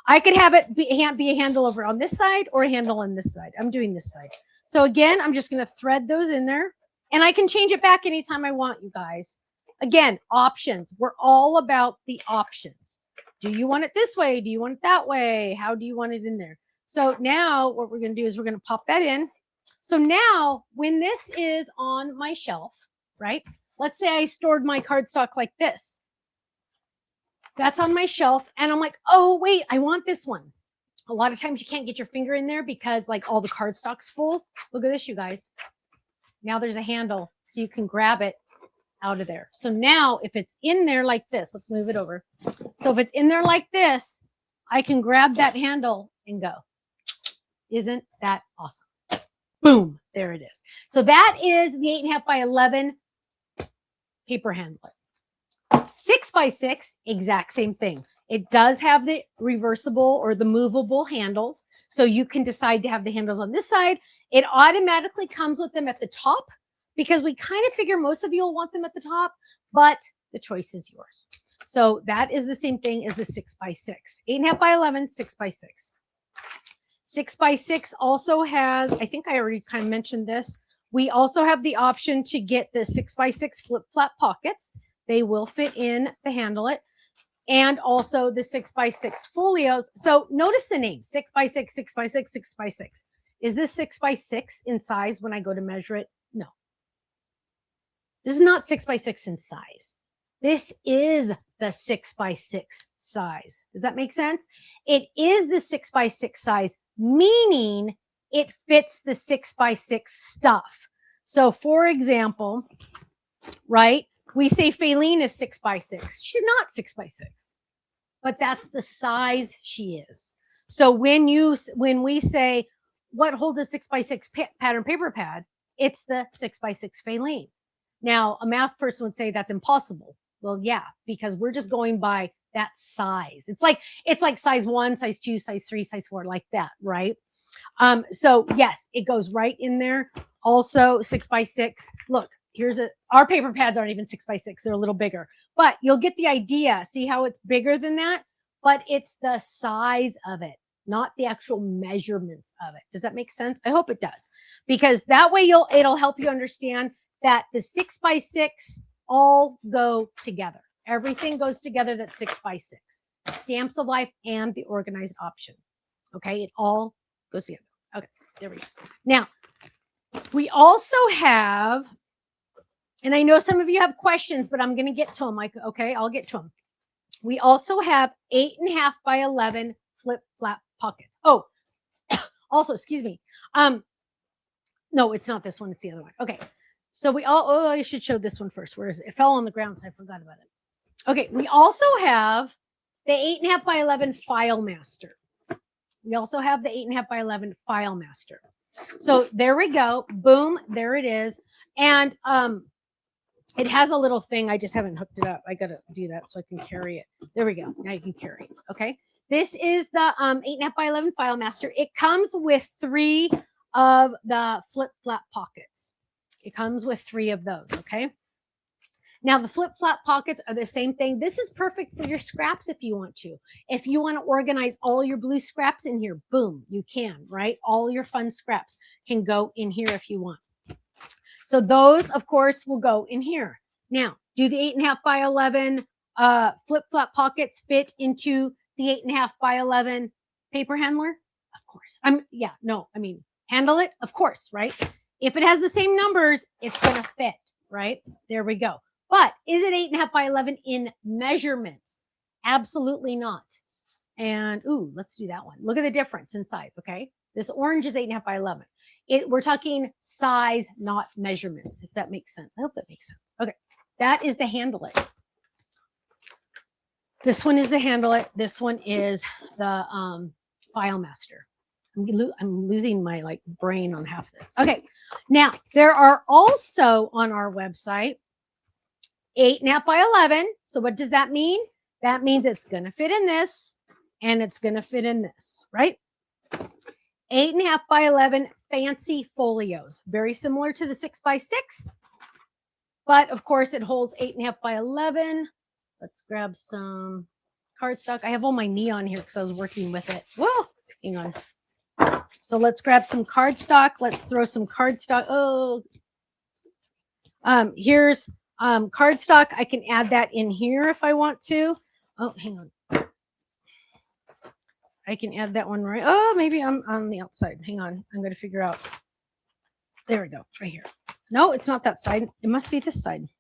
I could have it be a handle over on this side or a handle on this side. I'm doing this side. So again, I'm just going to thread those in there and I can change it back anytime I want, you guys. Again, options. We're all about the options. Do you want it this way? Do you want it that way? How do you want it in there? So now what we're going to do is we're going to pop that in. So now when this is on my shelf, right? Let's say I stored my cardstock like this. That's on my shelf. And I'm like, oh, wait, I want this one. A lot of times you can't get your finger in there because like all the cardstock's full. Look at this, you guys. Now there's a handle so you can grab it out of there. So now if it's in there like this, let's move it over. So if it's in there like this, I can grab that handle and go. Isn't that awesome? Boom, there it is. So that is the 8.5 by 11 paper handler. 6 by 6, exact same thing. It does have the reversible or the movable handles. So you can decide to have the handles on this side. It automatically comes with them at the top because we kind of figure most of you will want them at the top, but the choice is yours. So that is the same thing as the 6 by 6. 8.5 by 11, 6 by 6. 6 by 6 also has, I think I already kind of mentioned this. We also have the option to get the 6 by 6 flip-flap pockets. They will fit in the handle-it. And also the 6 by 6 folios. So notice the name, 6 by 6, 6 by 6, 6 by 6. Is this 6 by 6 in size when I go to measure it? No. This is not 6 by 6 in size. This is the 6 by 6 size. Does that make sense? It is the 6 by 6 size, meaning it fits the 6 by 6 stuff. So for example, right, we say Faylene is 6 by 6. She's not 6 by 6, but that's the size she is. So when we say what holds a 6 by 6 pattern paper pad, it's the 6 by 6 Faylene. Now, a math person would say that's impossible. Well, yeah, because we're just going by that size. It's like size 1, size 2, size 3, size 4, like that, right? So yes, it goes right in there. Also 6 by 6. Look, our paper pads aren't even 6 by 6. They're a little bigger, but you'll get the idea. See how it's bigger than that? But it's the size of it, not the actual measurements of it. Does that make sense? I hope it does, because that way it'll help you understand that the 6 by 6 all go together. Everything goes together. That's 6 by 6. Stamps of Life and the organized option. Okay, it all goes together. Okay, there we go. Now, we also have, and I know some of you have questions, but I'm going to get to them. Okay, I'll get to them. We also have 8.5 by 11 flip-flap pockets. Oh, also, excuse me. No, it's not this one. It's the other one. Okay. So I should show this one first. Where is it? It fell on the ground, so I forgot about it. Okay. We also have the 8.5 by 11 file master. We also have the 8.5 by 11 file master. So there we go. Boom. There it is. And it has a little thing. I just haven't hooked it up. I got to do that so I can carry it. There we go. Now you can carry it. Okay. This is the 8.5 by 11 file master. It comes with 3 of the flip flap pockets. It comes with 3 of those, okay? Now the flip flap pockets are the same thing. This is perfect for your scraps if you want to. If you want to organize all your blue scraps in here, boom, you can, right? All your fun scraps can go in here if you want. So those, of course, will go in here. Now, do the 8.5 by 11 flip flap pockets fit into the 8.5 by 11 paper handler? Of course. Handle it? Of course, right? If it has the same numbers, it's going to fit, right? There we go. But is it 8.5 by 11 in measurements? Absolutely not. And, ooh, let's do that one. Look at the difference in size, okay? This orange is 8.5 by 11. We're talking size, not measurements, if that makes sense. I hope that makes sense. Okay, that is the handle it. This one is the handle it. This one is the file master. I'm losing my brain on half this. Okay, now there are also on our website 8.5 by 11. So what does that mean? That means it's going to fit in this and it's going to fit in this, right? 8.5 by 11 fancy folios, very similar to the 6 by 6, but of course it holds 8.5 by 11. Let's grab some cardstock. I have all my neon here because I was working with it. Whoa, hang on. So let's grab some cardstock. Let's throw some cardstock. Oh, here's cardstock. I can add that in here if I want to. Oh, hang on. I can add that one right. Oh, maybe I'm on the outside. Hang on. I'm going to figure out. There we go. Right here. No, it's not that side. It must be this side. It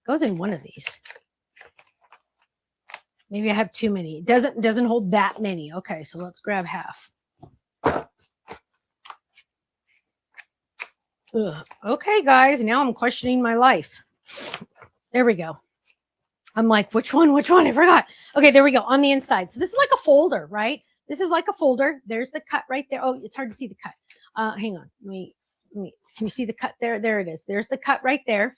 goes in one of these. Maybe I have too many. It doesn't hold that many. Okay, so let's grab half. Ugh. Okay, guys. Now I'm questioning my life. There we go. I'm like, which one? I forgot. Okay, there we go. On the inside. So this is like a folder, right? This is like a folder. There's the cut right there. Oh, it's hard to see the cut. Hang on. Let me. Can you see the cut there? There it is. There's the cut right there.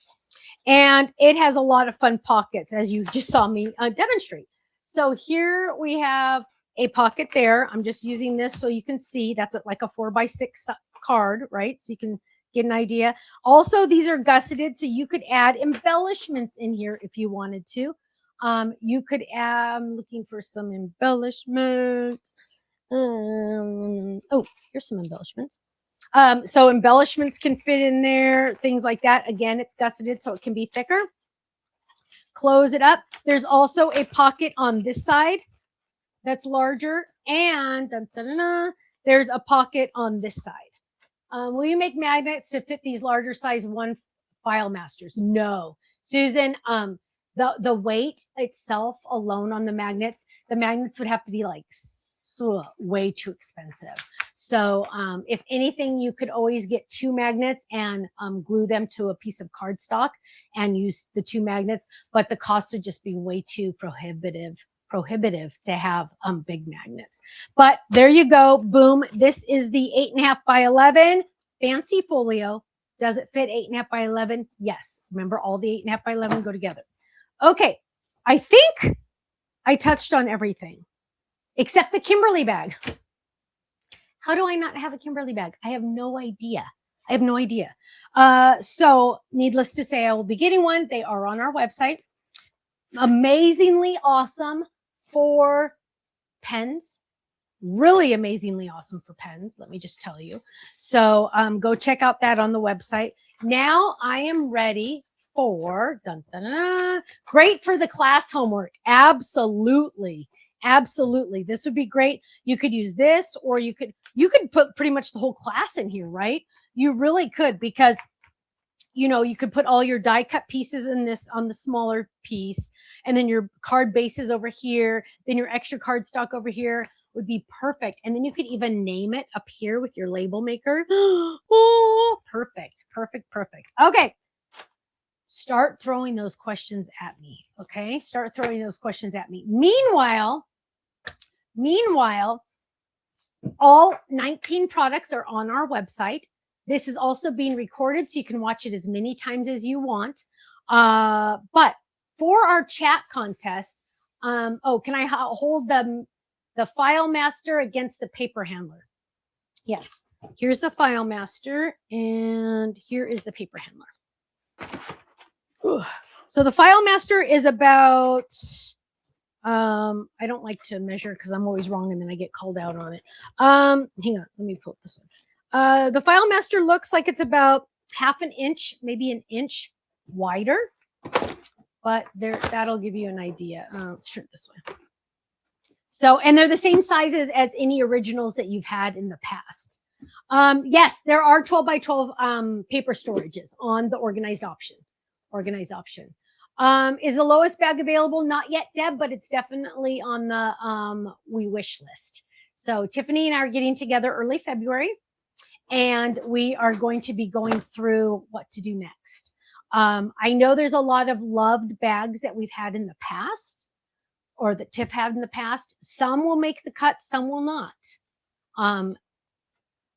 And it has a lot of fun pockets, as you just saw me demonstrate. So here we have a pocket there. I'm just using this so you can see that's like a 4x6 card, right? So you can get an idea. Also, these are gusseted, so you could add embellishments in here if you wanted to. You could add, I'm looking for some embellishments. Oh, here's some embellishments. So embellishments can fit in there, things like that. Again, it's gusseted, so it can be thicker. Close it up. There's also a pocket on this side that's larger, and there's a pocket on this side. Will you make magnets to fit these larger size 1 file masters? No, Susan. The weight itself alone on the magnets would have to be like way too expensive. So if anything, you could always get 2 magnets and glue them to a piece of cardstock and use the 2 magnets, but the cost would just be way too prohibitive to have big magnets. But there you go. Boom. This is the 8.5 by 11 fancy folio. Does it fit 8.5 by 11? Yes. Remember, all the 8.5 by 11 go together. Okay. I think I touched on everything except the Kimberly bag. How do I not have a Kimberly bag? I have no idea. So needless to say, I will be getting one. They are on our website. Amazingly awesome for pens. Really amazingly awesome for pens. Let me just tell you. So go check out that on the website. Now I am ready for great for the class homework. Absolutely. This would be great. You could use this, or you could put pretty much the whole class in here, right? You really could, because you could put all your die cut pieces in this on the smaller piece, and then your card bases over here, then your extra cardstock over here would be perfect. And then you could even name it up here with your label maker. Oh, perfect. Okay. Start throwing those questions at me. Okay. Start throwing those questions at me. Meanwhile, all 19 products are on our website. This is also being recorded, so you can watch it as many times as you want. But for our chat contest, can I hold the the file master against the paper handler. Yes, here's the file master, and here is the paper handler. Ugh. So the file master is about, I don't like to measure because I'm always wrong and then I get called out on it. Hang on, let me pull it this one. The file master looks like it's about half an inch, maybe an inch wider, but there, that'll give you an idea. Let's turn it this way. So, and they're the same sizes as any originals that you've had in the past. Yes, there are 12 by 12 paper storages on the organized option. Is the lowest bag available? Not yet, Deb, but it's definitely on the we wish list. So Tiffany and I are getting together early February, and we are going to be going through what to do next. I know there's a lot of loved bags that we've had in the past, or that Tiff had in the past. Some will make the cut, some will not.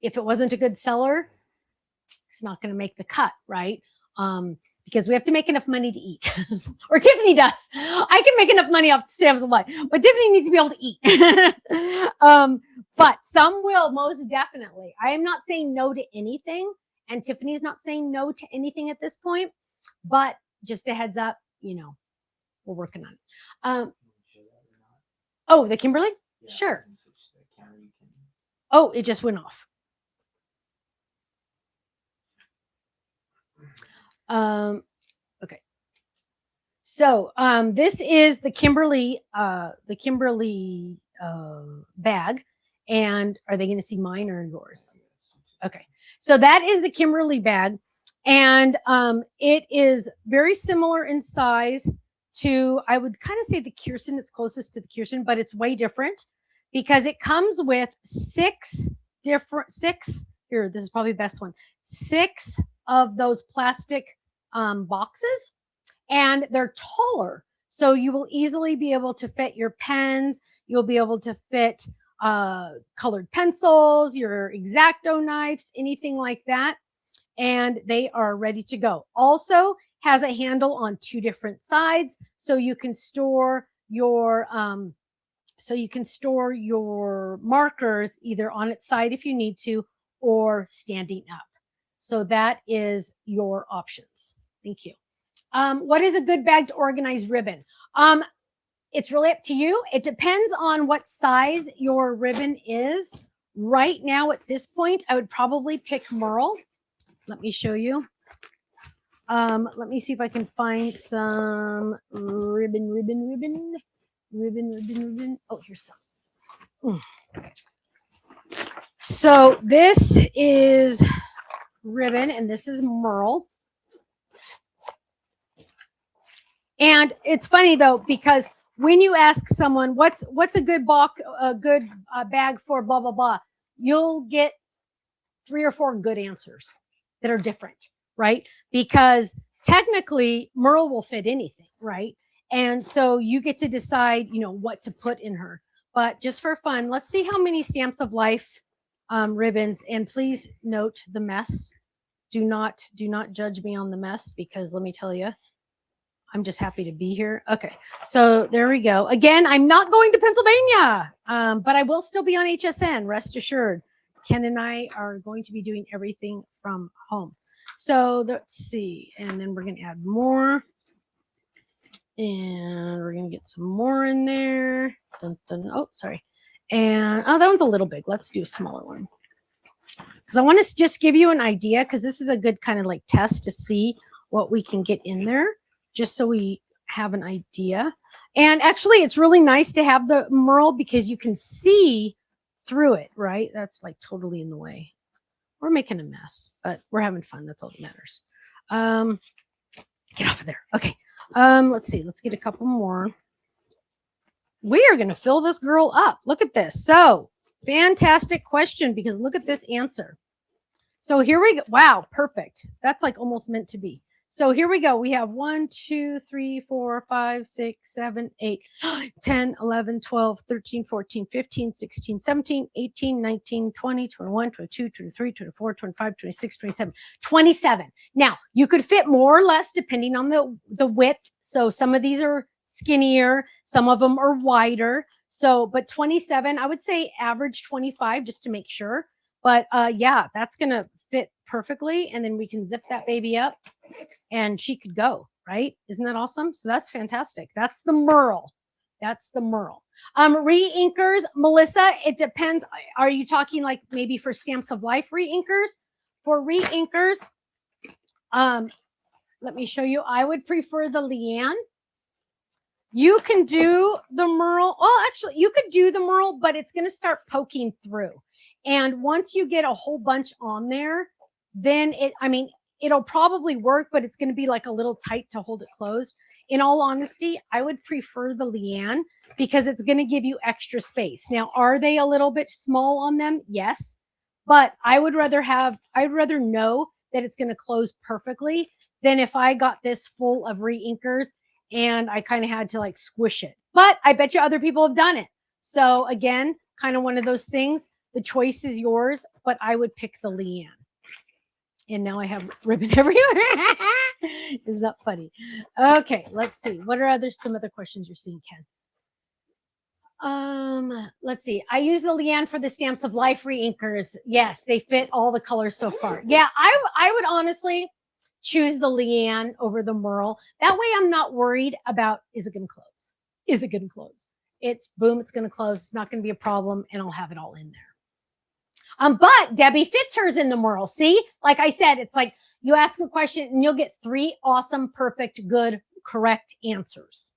If it wasn't a good seller, it's not going to make the cut, right? Because we have to make enough money to eat. Or Tiffany does. I can make enough money off Stamps of Life, but Tiffany needs to be able to eat. But some will, most definitely. I am not saying no to anything, and Tiffany's not saying no to anything at this point, but just a heads up, you know, we're working on it. Oh, the Kimberly? Yeah, sure. Oh, it just went off. Okay. So this is the Kimberly bag. And are they going to see mine or yours? Okay. So that is the Kimberly bag. And it is very similar in size to, I would kind of say the Kirsten. It's closest to the Kirsten, but it's way different because it comes with six, here, this is probably the best one, 6 of those plastic boxes, and they're taller. So you will easily be able to fit your pens. You'll be able to fit colored pencils, your X-Acto knives, anything like that. And they are ready to go. Also has a handle on 2 different sides, so you can store your markers either on its side if you need to, or standing up. So that is your options. Thank you. What is a good bag to organize ribbon? It's really up to you. It depends on what size your ribbon is. Right now at this point, I would probably pick Merle. Let me show you. Let me see if I can find some ribbon. Oh, here's some. So this is ribbon, and this is Merle. And it's funny though, because when you ask someone what's a good bag for blah blah blah, you'll get 3 or 4 good answers that are different, right? Because technically Merle will fit anything, right? And so you get to decide, you know, what to put in her. But just for fun, let's see how many Stamps of Life ribbons. And please note the mess. Do not judge me on the mess, because let me tell you, I'm just happy to be here. Okay, so there we go. Again, I'm not going to Pennsylvania, but I will still be on HSN, rest assured. Ken and I are going to be doing everything from home. So let's see, and then we're going to add more. And we're going to get some more in there. Dun, dun. Oh, sorry. And, oh, that one's a little big. Let's do a smaller one. Because I want to just give you an idea, because this is a good kind of like test to see what we can get in there, just so we have an idea. And actually, it's really nice to have the Merle because you can see through it, right? That's like totally in the way. We're making a mess, but we're having fun. That's all that matters. Get off of there. Okay. Let's see. Let's get a couple more. We are going to fill this girl up. Look at this. So fantastic question, because look at this answer. So here we go. Wow. Perfect. That's like almost meant to be. So here we go. We have 1, 2, 3, 4, 5, 6, 7, 8, 10, 11, 12, 13, 14, 15, 16, 17, 18, 19, 20, 21, 22, 23, 24, 25, 26, 27, 27. Now, you could fit more or less depending on the width. So some of these are skinnier. Some of them are wider. So, but 27, I would say average 25 just to make sure. But yeah, that's going to fit perfectly. And then we can zip that baby up and she could go, right? Isn't that awesome? So that's fantastic. That's the Merle. That's the Merle. Re-inkers, Melissa, it depends. Are you talking like maybe for Stamps of Life re-inkers? For re-inkers, let me show you. I would prefer the Leanne. You can do the Merle. Well, actually, you could do the Merle, but it's going to start poking through. And once you get a whole bunch on there, then it'll probably work, but it's going to be like a little tight to hold it closed. In all honesty, I would prefer the Leanne because it's going to give you extra space. Now, are they a little bit small on them? Yes. But I'd rather know that it's going to close perfectly than if I got this full of re-inkers and I kind of had to like squish it. But I bet you other people have done it. So again, kind of one of those things. The choice is yours, but I would pick the Leanne. And now I have ribbon everywhere. Is that funny? Okay, let's see. What are some other questions you're seeing, Ken? Let's see. I use the Leanne for the Stamps of Life re-inkers. Yes, they fit all the colors so far. Yeah, I would honestly choose the Leanne over the Merle. That way I'm not worried about, is it going to close? Is it going to close? It's boom, it's going to close. It's not going to be a problem, and I'll have it all in there. But Debbie fits hers in the Merle. See, like I said, it's like you ask a question and you'll get 3 awesome, perfect, good, correct answers.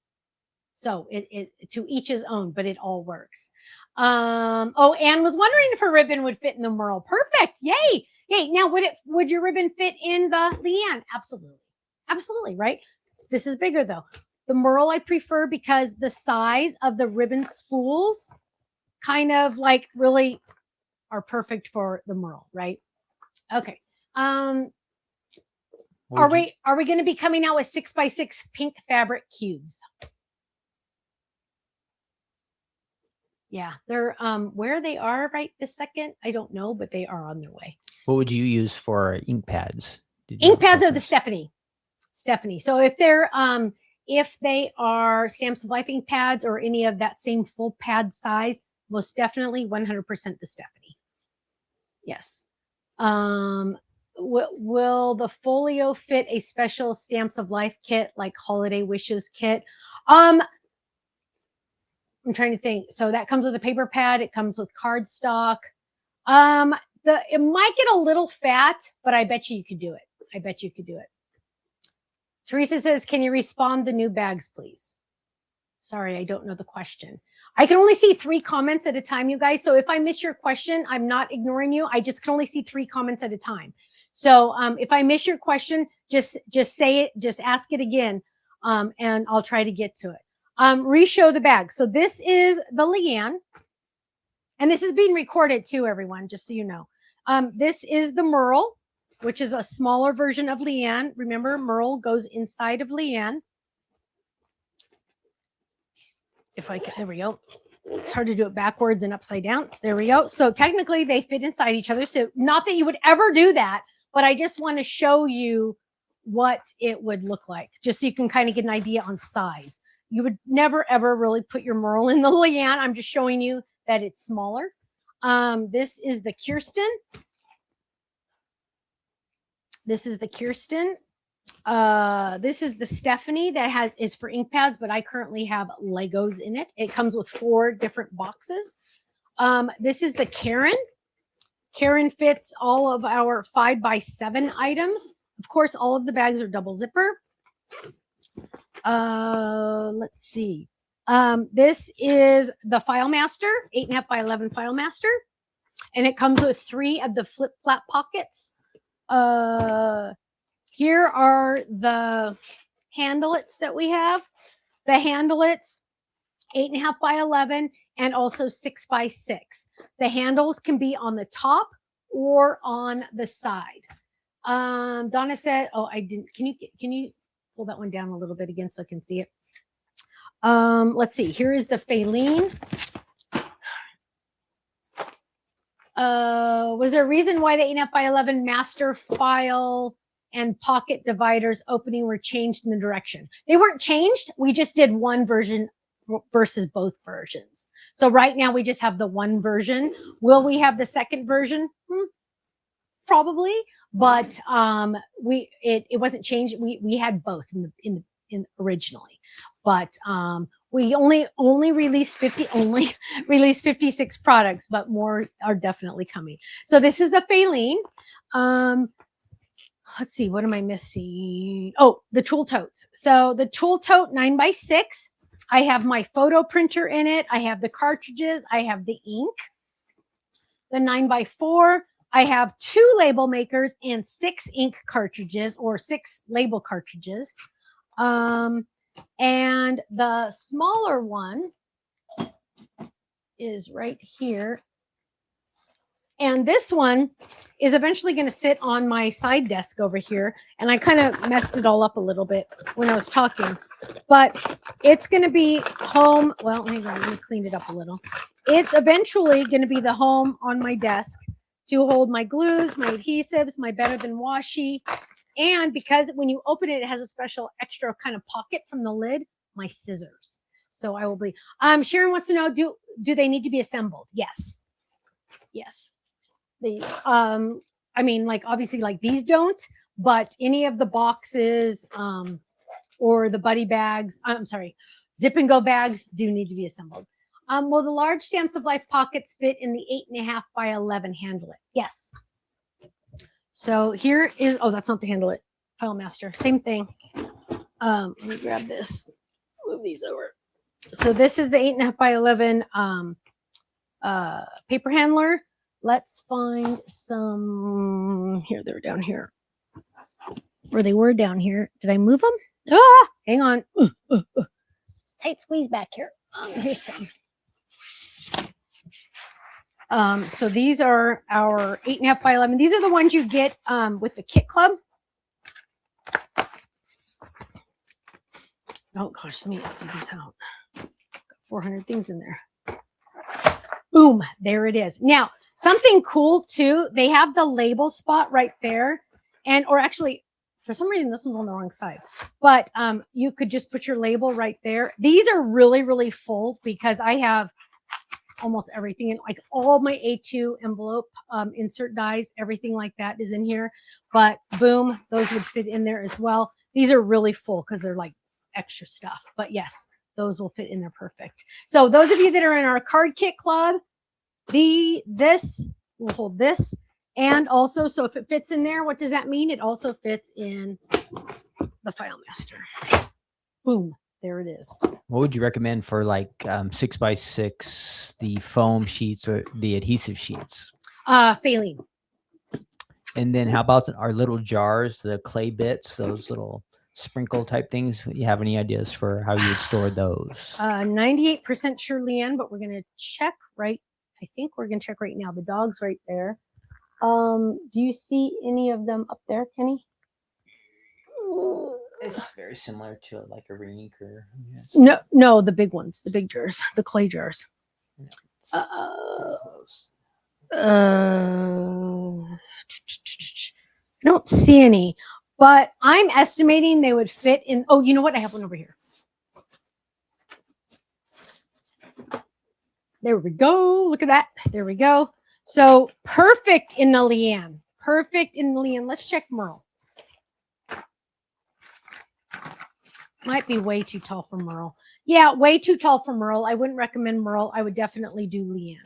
So it to each his own, but it all works. Anne was wondering if her ribbon would fit in the Merle. Perfect. Yay. Yay. Now, would your ribbon fit in the Leanne? Absolutely. Absolutely, right? This is bigger though. The Merle I prefer because the size of the ribbon spools kind of like really are perfect for the Merle, right? Okay. Are we going to be coming out with 6x6 pink fabric cubes? Yeah, they're where they are right this second, I don't know, but they are on their way. What would you use for ink pads? Ink pads are the Stephanie. So if they are Stamps of Life ink pads or any of that same full pad size, most definitely 100% the Stephanie. Yes. Will the folio fit a special Stamps of Life kit like Holiday Wishes kit? I'm trying to think. So that comes with a paper pad. It comes with cardstock. It might get a little fat, but I bet you could do it. I bet you could do it. Teresa says, can you respond the new bags, please? Sorry, I don't know the question. I can only see 3 comments at a time, you guys. So if I miss your question, I'm not ignoring you. I just can only see 3 comments at a time. So if I miss your question, just say it, just ask it again, and I'll try to get to it. Re-show the bag. So this is the Leanne, and this is being recorded too, everyone, just so you know. This is the Merle, which is a smaller version of Leanne. Remember, Merle goes inside of Leanne. If I can, there we go. It's hard to do it backwards and upside down. There we go. So technically they fit inside each other. So not that you would ever do that, but I just want to show you what it would look like, just so you can kind of get an idea on size. You would never, ever really put your Merle in the Leanne. I'm just showing you that it's smaller. This is the Kirsten. This is the Kirsten. This is the Stephanie that is for ink pads, but I currently have Legos in it. It comes with 4 different boxes. This is the Karen. Karen fits all of our 5x7 items. Of course, all of the bags are double zipper. Let's see. This is the File Master, 8.5 by 11 File Master. And it comes with 3 of the flip flap pockets. Here are the handlets that we have. The handlets, 8.5 by 11 and also 6 by 6. The handles can be on the top or on the side. Donna said, oh, I didn't. Can you pull that one down a little bit again so I can see it? Let's see. Here is the Faline. Was there a reason why the 8.5 by 11 master file and pocket dividers opening were changed in the direction? They weren't changed. We just did one version versus both versions. So right now we just have the one version. Will we have the second version? Probably, but it wasn't changed. We had both in originally, but we only released 56 products, but more are definitely coming. So this is the Faline. Let's see, what am I missing? Oh, the tool totes. So the tool tote 9x6. I have my photo printer in it. I have the cartridges. I have the ink. The 9x4. I have 2 label makers and 6 ink cartridges or 6 label cartridges. And the smaller one is right here. And this one is eventually going to sit on my side desk over here. And I kind of messed it all up a little bit when I was talking. But it's going to be home. Well, hang on, let me clean it up a little. It's eventually going to be the home on my desk to hold my glues, my adhesives, my Better Than Washi. And because when you open it, it has a special extra kind of pocket from the lid, my scissors. So I will be, Sharon wants to know, do they need to be assembled? Yes. Yes. I mean, like obviously like these don't, but any of the boxes, or the buddy bags, zip and go bags do need to be assembled. Will the large Stamps of Life pockets fit in the 8.5 by 11 handle-it? Yes. So here is, oh, that's not the handle-it. File Master, same thing. Let me grab this, move these over. So this is the 8.5 by 11 paper handler. Let's find some, here, they're down here. Or they were down here. Did I move them? Ah, hang on. It's a tight squeeze back here. Here's some. So these are our 8.5 by 11. These are the ones you get with the Kit Club. Oh gosh, let me empty these out. Got 400 things in there. Boom, there it is. Now, something cool too, they have the label spot right there. Or actually, for some reason, this one's on the wrong side. But you could just put your label right there. These are really, really full because I have almost everything in, like all my A2 envelope insert dies, everything like that is in here. But boom, those would fit in there as well. These are really full because they're like extra stuff. But yes, those will fit in there perfect. So those of you that are in our card kit club, this will hold this. And also, so if it fits in there, what does that mean? It also fits in the File Master. Boom, there it is. What would you recommend for like 6x6, the foam sheets or the adhesive sheets? Faline. And then how about our little jars, the clay bits, those little sprinkle type things? You have any ideas for how you would store those? 98% sure, Leanne, but we're going to check right. I think we're going to check right now. The dog's right there. Do you see any of them up there, Kenny? It's very similar to like a ring anchor. Yes. No, the big ones, the big jars, the clay jars. I don't see any, but I'm estimating they would fit in. Oh, you know what? I have one over here. There we go. Look at that. There we go. So perfect in the Leanne. Perfect in the Leanne. Let's check Merle. Might be way too tall for Merle. Yeah, way too tall for Merle. I wouldn't recommend Merle. I would definitely do Leanne.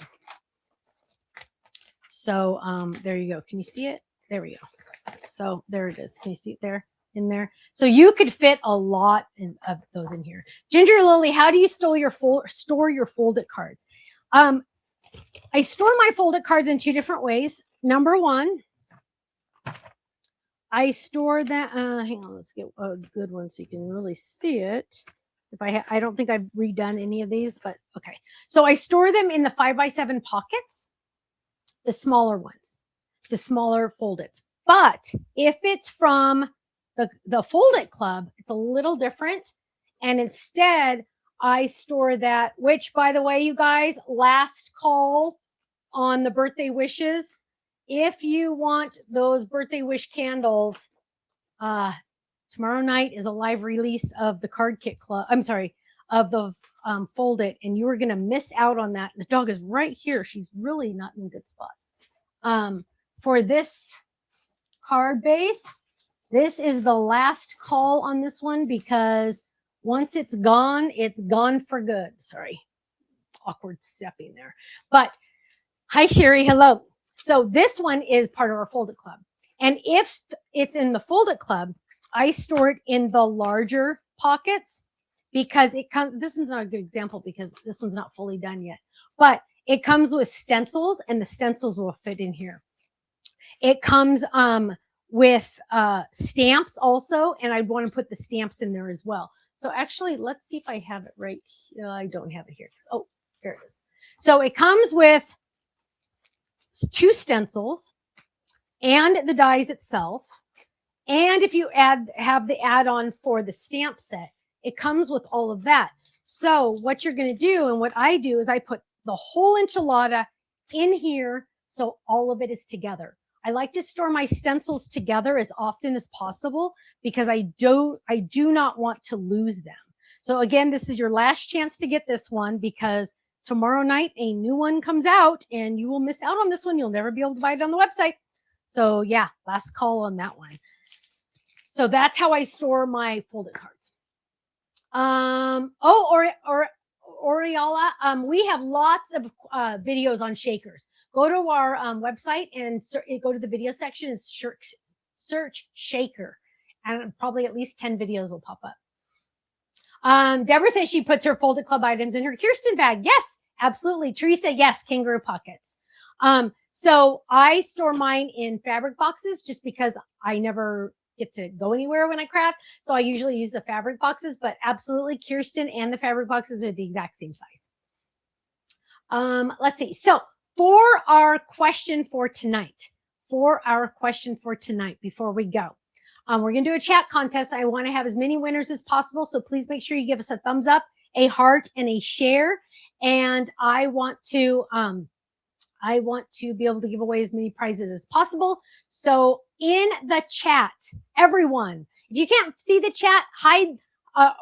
So there you go. Can you see it? There we go. So there it is. Can you see it there? In there? So you could fit a lot of those in here. Ginger Lily, how do you store your folded cards? I store my folded cards in 2 different ways. Number one, I store that. Hang on, let's get a good one so you can really see it. If I don't think I've redone any of these, but okay. So I store them in the 5x7 pockets, the smaller ones, the smaller foldeds. But if it's from the Folded Club, it's a little different. And instead, I store that, which, by the way, you guys, last call on the birthday wishes. If you want those birthday wish candles, tomorrow night is a live release of the Card Kit Club. I'm sorry, of the fold it, and you are going to miss out on that. The dog is right here. She's really not in a good spot. For this card base, this is the last call on this one, because once it's gone for good. Sorry, awkward stepping there. But hi, Sherry. Hello. So this one is part of our Fold It Club. And if it's in the Fold It Club, I store it in the larger pockets, because it comes, this is not a good example because this one's not fully done yet, but it comes with stencils, and the stencils will fit in here. It comes with stamps also, and I want to put the stamps in there as well. So actually, let's see if I have it right here. I don't have it here. Oh, here it is. So it comes with 2 stencils and the dies itself. And if you have the add-on for the stamp set, it comes with all of that. So what you're going to do, and what I do, is I put the whole enchilada in here, so all of it is together. I like to store my stencils together as often as possible, because I do not want to lose them. So again, this is your last chance to get this one, because tomorrow night a new one comes out and you will miss out on this one. You'll never be able to buy it on the website. So yeah, last call on that one. So that's how I store my folded cards. Oriola, we have lots of videos on shakers. Go to our website and go to the video section and search shaker, and probably at least 10 videos will pop up. Deborah says she puts her Folded Club items in her Kirsten bag. Yes, absolutely. Teresa, yes, kangaroo pockets. So I store mine in fabric boxes, just because I never get to go anywhere when I craft. So I usually use the fabric boxes, but absolutely Kirsten and the fabric boxes are the exact same size. Let's see. So for our question for tonight, before we go, we're going to do a chat contest. I want to have as many winners as possible. So please make sure you give us a thumbs up, a heart, and a share. And I want to be able to give away as many prizes as possible. So in the chat, everyone, if you can't see the chat, hide,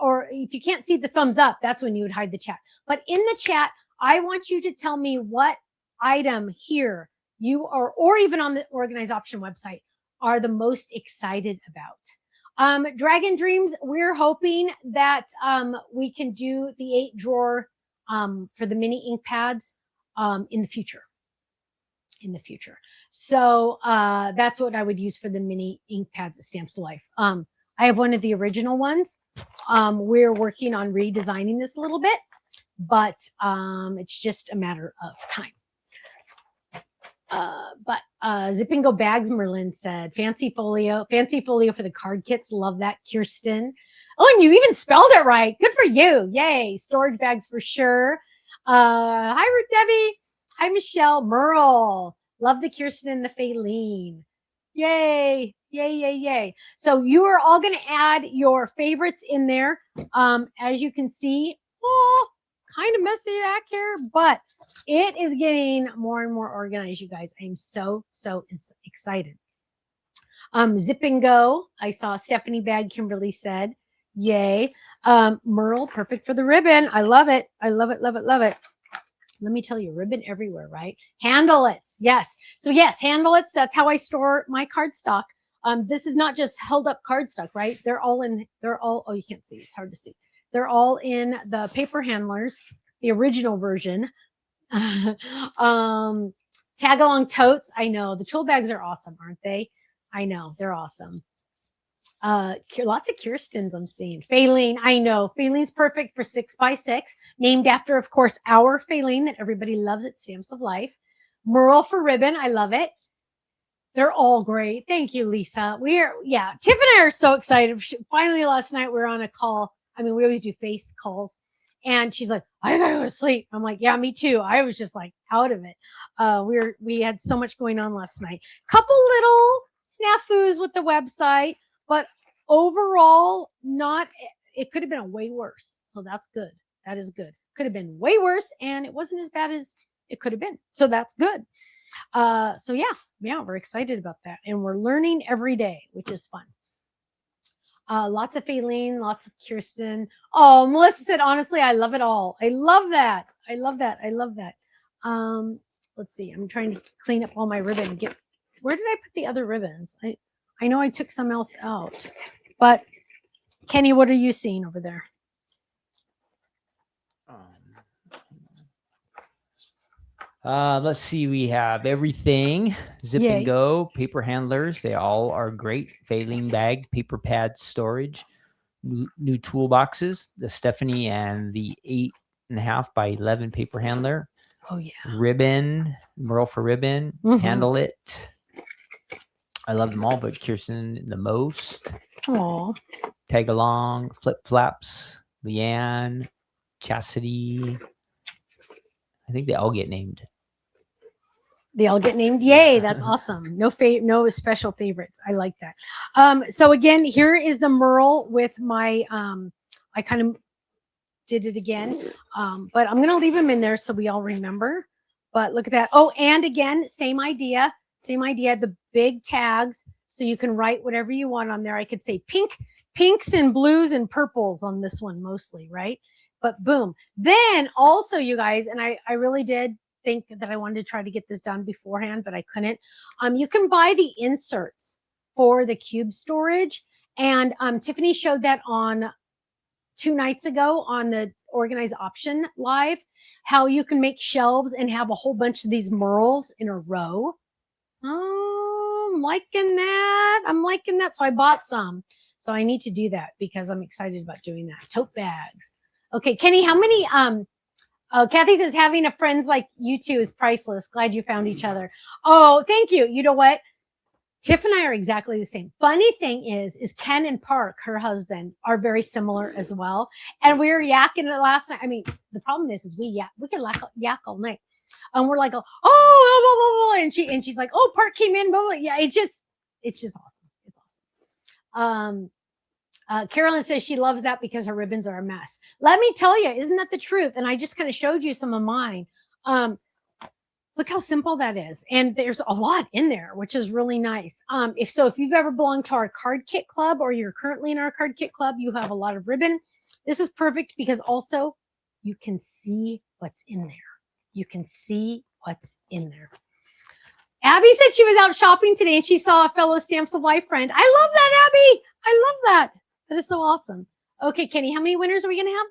or if you can't see the thumbs up, that's when you would hide the chat. But in the chat, I want you to tell me what item here you are, or even on the Organized Option website, are the most excited about. Dragon Dreams, we're hoping that we can do the 8-drawer for the mini ink pads in the future. So that's what I would use for the mini ink pads at Stamps of Life. I have one of the original ones. We're working on redesigning this a little bit, but it's just a matter of time. Zip and Go Bags, Merlin said, fancy folio for the card kits. Love that, Kirsten. Oh, and you even spelled it right. Good for you. Yay. Storage bags for sure. Hi, Ruth Debbie. Hi, Michelle. Merle. Love the Kirsten and the Faylene. Yay. Yay. So you are all going to add your favorites in there. As you can see, kind of messy back here, but it is getting more and more organized, you guys. I'm so excited. Zip and Go. I saw Stephanie Bag, Kimberly said. Yay. Merle, perfect for the ribbon. I love it. Love it. Let me tell you, ribbon everywhere, right? Handle-its. Yes. So yes, handle-its. That's how I store my cardstock. This is not just held up cardstock, right? Oh, you can't see. It's hard to see. They're all in the paper handlers, the original version. Tag along totes. I know the tool bags are awesome, aren't they? I know they're awesome. Lots of Kirstens I'm seeing. Faylene, I know. Faylene's perfect for 6x6, named after, of course, our Faylene that everybody loves at Stamps of Life. Merle for ribbon. I love it. They're all great. Thank you, Lisa. Tiff and I are so excited. Finally, last night we were on a call. I mean, we always do face calls. And she's like, I gotta go to sleep. I'm like, yeah, me too. I was just like out of it. We had so much going on last night. Couple little snafus with the website, but overall, it could have been way worse. So that's good. That is good. Could have been way worse, and it wasn't as bad as it could have been. So that's good. So yeah, we're excited about that. And we're learning every day, which is fun. Lots of Faylene, lots of Kirsten. Oh, Melissa said, honestly, I love it all. I love that. I love that. I love that. Let's see. I'm trying to clean up all my ribbon and get, where did I put the other ribbons? I know I took some else out, but Kenny, what are you seeing over there? Let's see. We have everything. Zip Yay. and Go, paper handlers. They all are great. Faylene bag, paper pad storage, new toolboxes. The Stephanie and the 8.5 by 11 paper handler. Oh yeah. Ribbon, Merle for ribbon. Handle it. I love them all, but Kirsten the most. Oh. Tag along, flip flaps, Leanne, Chastity. I think they all get named. They all get named. Yay, that's awesome. No special favorites. I like that. So again, here is the Merle with my I kind of did it again. But I'm gonna leave them in there so we all remember. But look at that. Oh, and again, same idea. The big tags. So you can write whatever you want on there. I could say pinks and blues and purples on this one mostly, right? But boom. Then also, you guys, and I really did think that I wanted to try to get this done beforehand, but I couldn't. You can buy the inserts for the cube storage. And Tiffany showed that on 2 nights ago on the Organized Option Live, how you can make shelves and have a whole bunch of these Merles in a row. Oh, I'm liking that. So I bought some. So I need to do that because I'm excited about doing that. Tote bags. Okay, Kenny, how many Kathy says having a friends like you two is priceless. Glad you found each other. Oh, thank you. You know what? Tiff and I are exactly the same. Funny thing is Ken and Park, her husband, are very similar as well. And we were yakking it last night. I mean, the problem is we can yak all night. And we're like, oh, blah, blah, blah, and she's like, oh, Park came in, blah, blah. Yeah, it's just awesome. It's awesome. Carolyn says she loves that because her ribbons are a mess. Let me tell you, isn't that the truth? And I just kind of showed you some of mine. Look how simple that is. And there's a lot in there, which is really nice. If you've ever belonged to our card kit club or you're currently in our card kit club, you have a lot of ribbon. This is perfect because also you can see what's in there. You can see what's in there. Abby said she was out shopping today and she saw a fellow Stamps of Life friend. I love that, Abby. I love that. That is so awesome. Okay, Kenny, how many winners are we going to have?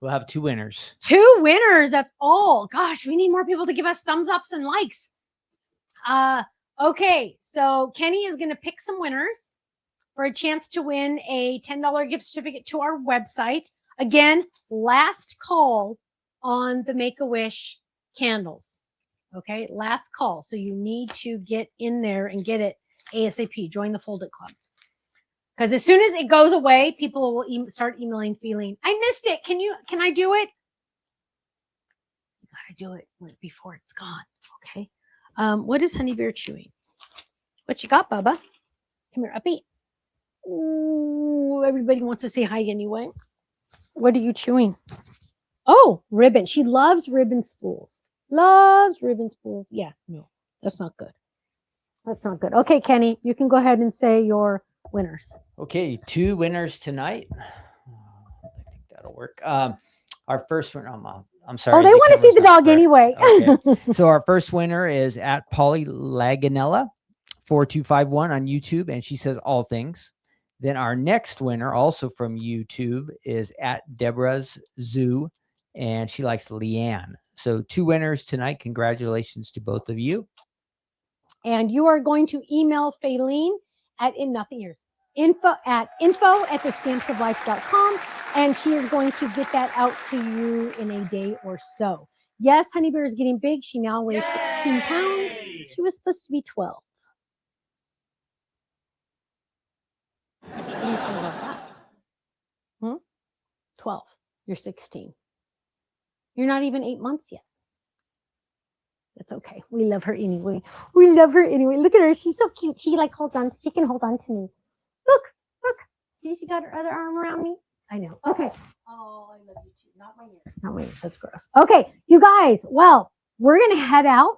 We'll have 2 winners. 2 winners. That's all. Gosh, we need more people to give us thumbs ups and likes. Okay, so Kenny is going to pick some winners for a chance to win a $10 gift certificate to our website. Again, last call on the Make-A-Wish candles. Okay, last call. So you need to get in there and get it ASAP. Join the Fold It Club. Because as soon as it goes away, people will start emailing feeling, I missed it. Can I do it? You got to do it before it's gone. Okay. What is Honey Bear chewing? What you got, Bubba? Come here, uppy. Ooh, everybody wants to say hi anyway. What are you chewing? Oh, ribbon. She loves ribbon spools. Loves ribbon spools. Yeah, no, that's not good. That's not good. Okay, Kenny, you can go ahead and say your winners. Okay, 2 winners tonight. I think that'll work. Our first one, I'm sorry. Oh, they want to see the dog anyway. Okay. So our first winner is at Polly Laganella 4251 on YouTube, and she says all things. Then our next winner, also from YouTube, is at Deborah's Zoo, and she likes Leanne. So 2 winners tonight. Congratulations to both of you. And you are going to email Faylene at info at thestampsoflife.com, and she is going to get that out to you in a day or so. Yes, Honey Bear is getting big. She now weighs 16 pounds. She was supposed to be 12. What do you say about that? 12. You're 16. You're not even 8 months yet. That's okay. We love her anyway. Look at her. She's so cute. She holds on. She can hold on to me. Look. See, she got her other arm around me. I know. Okay. Oh, I love you too. Not my ears. That's gross. Okay, you guys. Well, we're going to head out,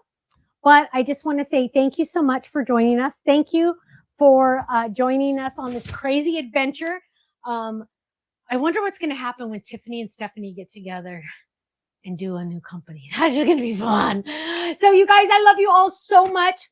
but I just want to say thank you so much for joining us. Thank you for joining us on this crazy adventure. I wonder what's going to happen when Tiffany and Stephanie get together and do a new company. That's going to be fun. So you guys, I love you all so much.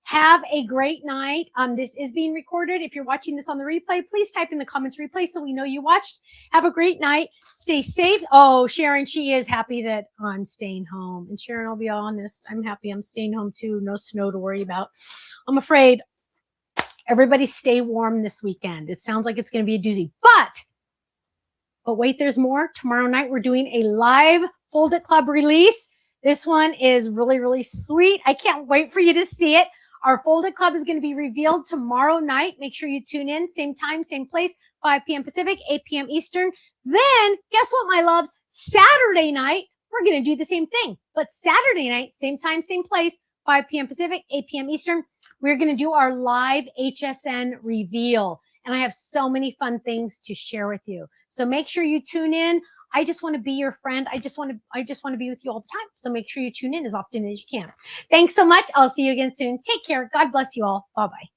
Have a great night. This is being recorded. If you're watching this on the replay, please type in the comments replay so we know you watched. Have a great night. Stay safe. Oh, Sharon, she is happy that I'm staying home. And Sharon, I'll be honest, I'm happy I'm staying home too. No snow to worry about. I'm afraid everybody stay warm this weekend. It sounds like it's going to be a doozy. But wait, there's more. Tomorrow night, we're doing a live Fold It Club release. This one is really, really sweet. I can't wait for you to see it. Our Fold It Club is going to be revealed tomorrow night. Make sure you tune in. Same time, same place, 5 p.m. Pacific, 8 p.m. Eastern. Then, guess what, my loves? Saturday night, we're going to do the same thing. But Saturday night, same time, same place, 5 p.m. Pacific, 8 p.m. Eastern, we're going to do our live HSN reveal. And I have so many fun things to share with you. So make sure you tune in. I just want to be your friend. I just want to be with you all the time. So make sure you tune in as often as you can. Thanks so much. I'll see you again soon. Take care. God bless you all. Bye-bye.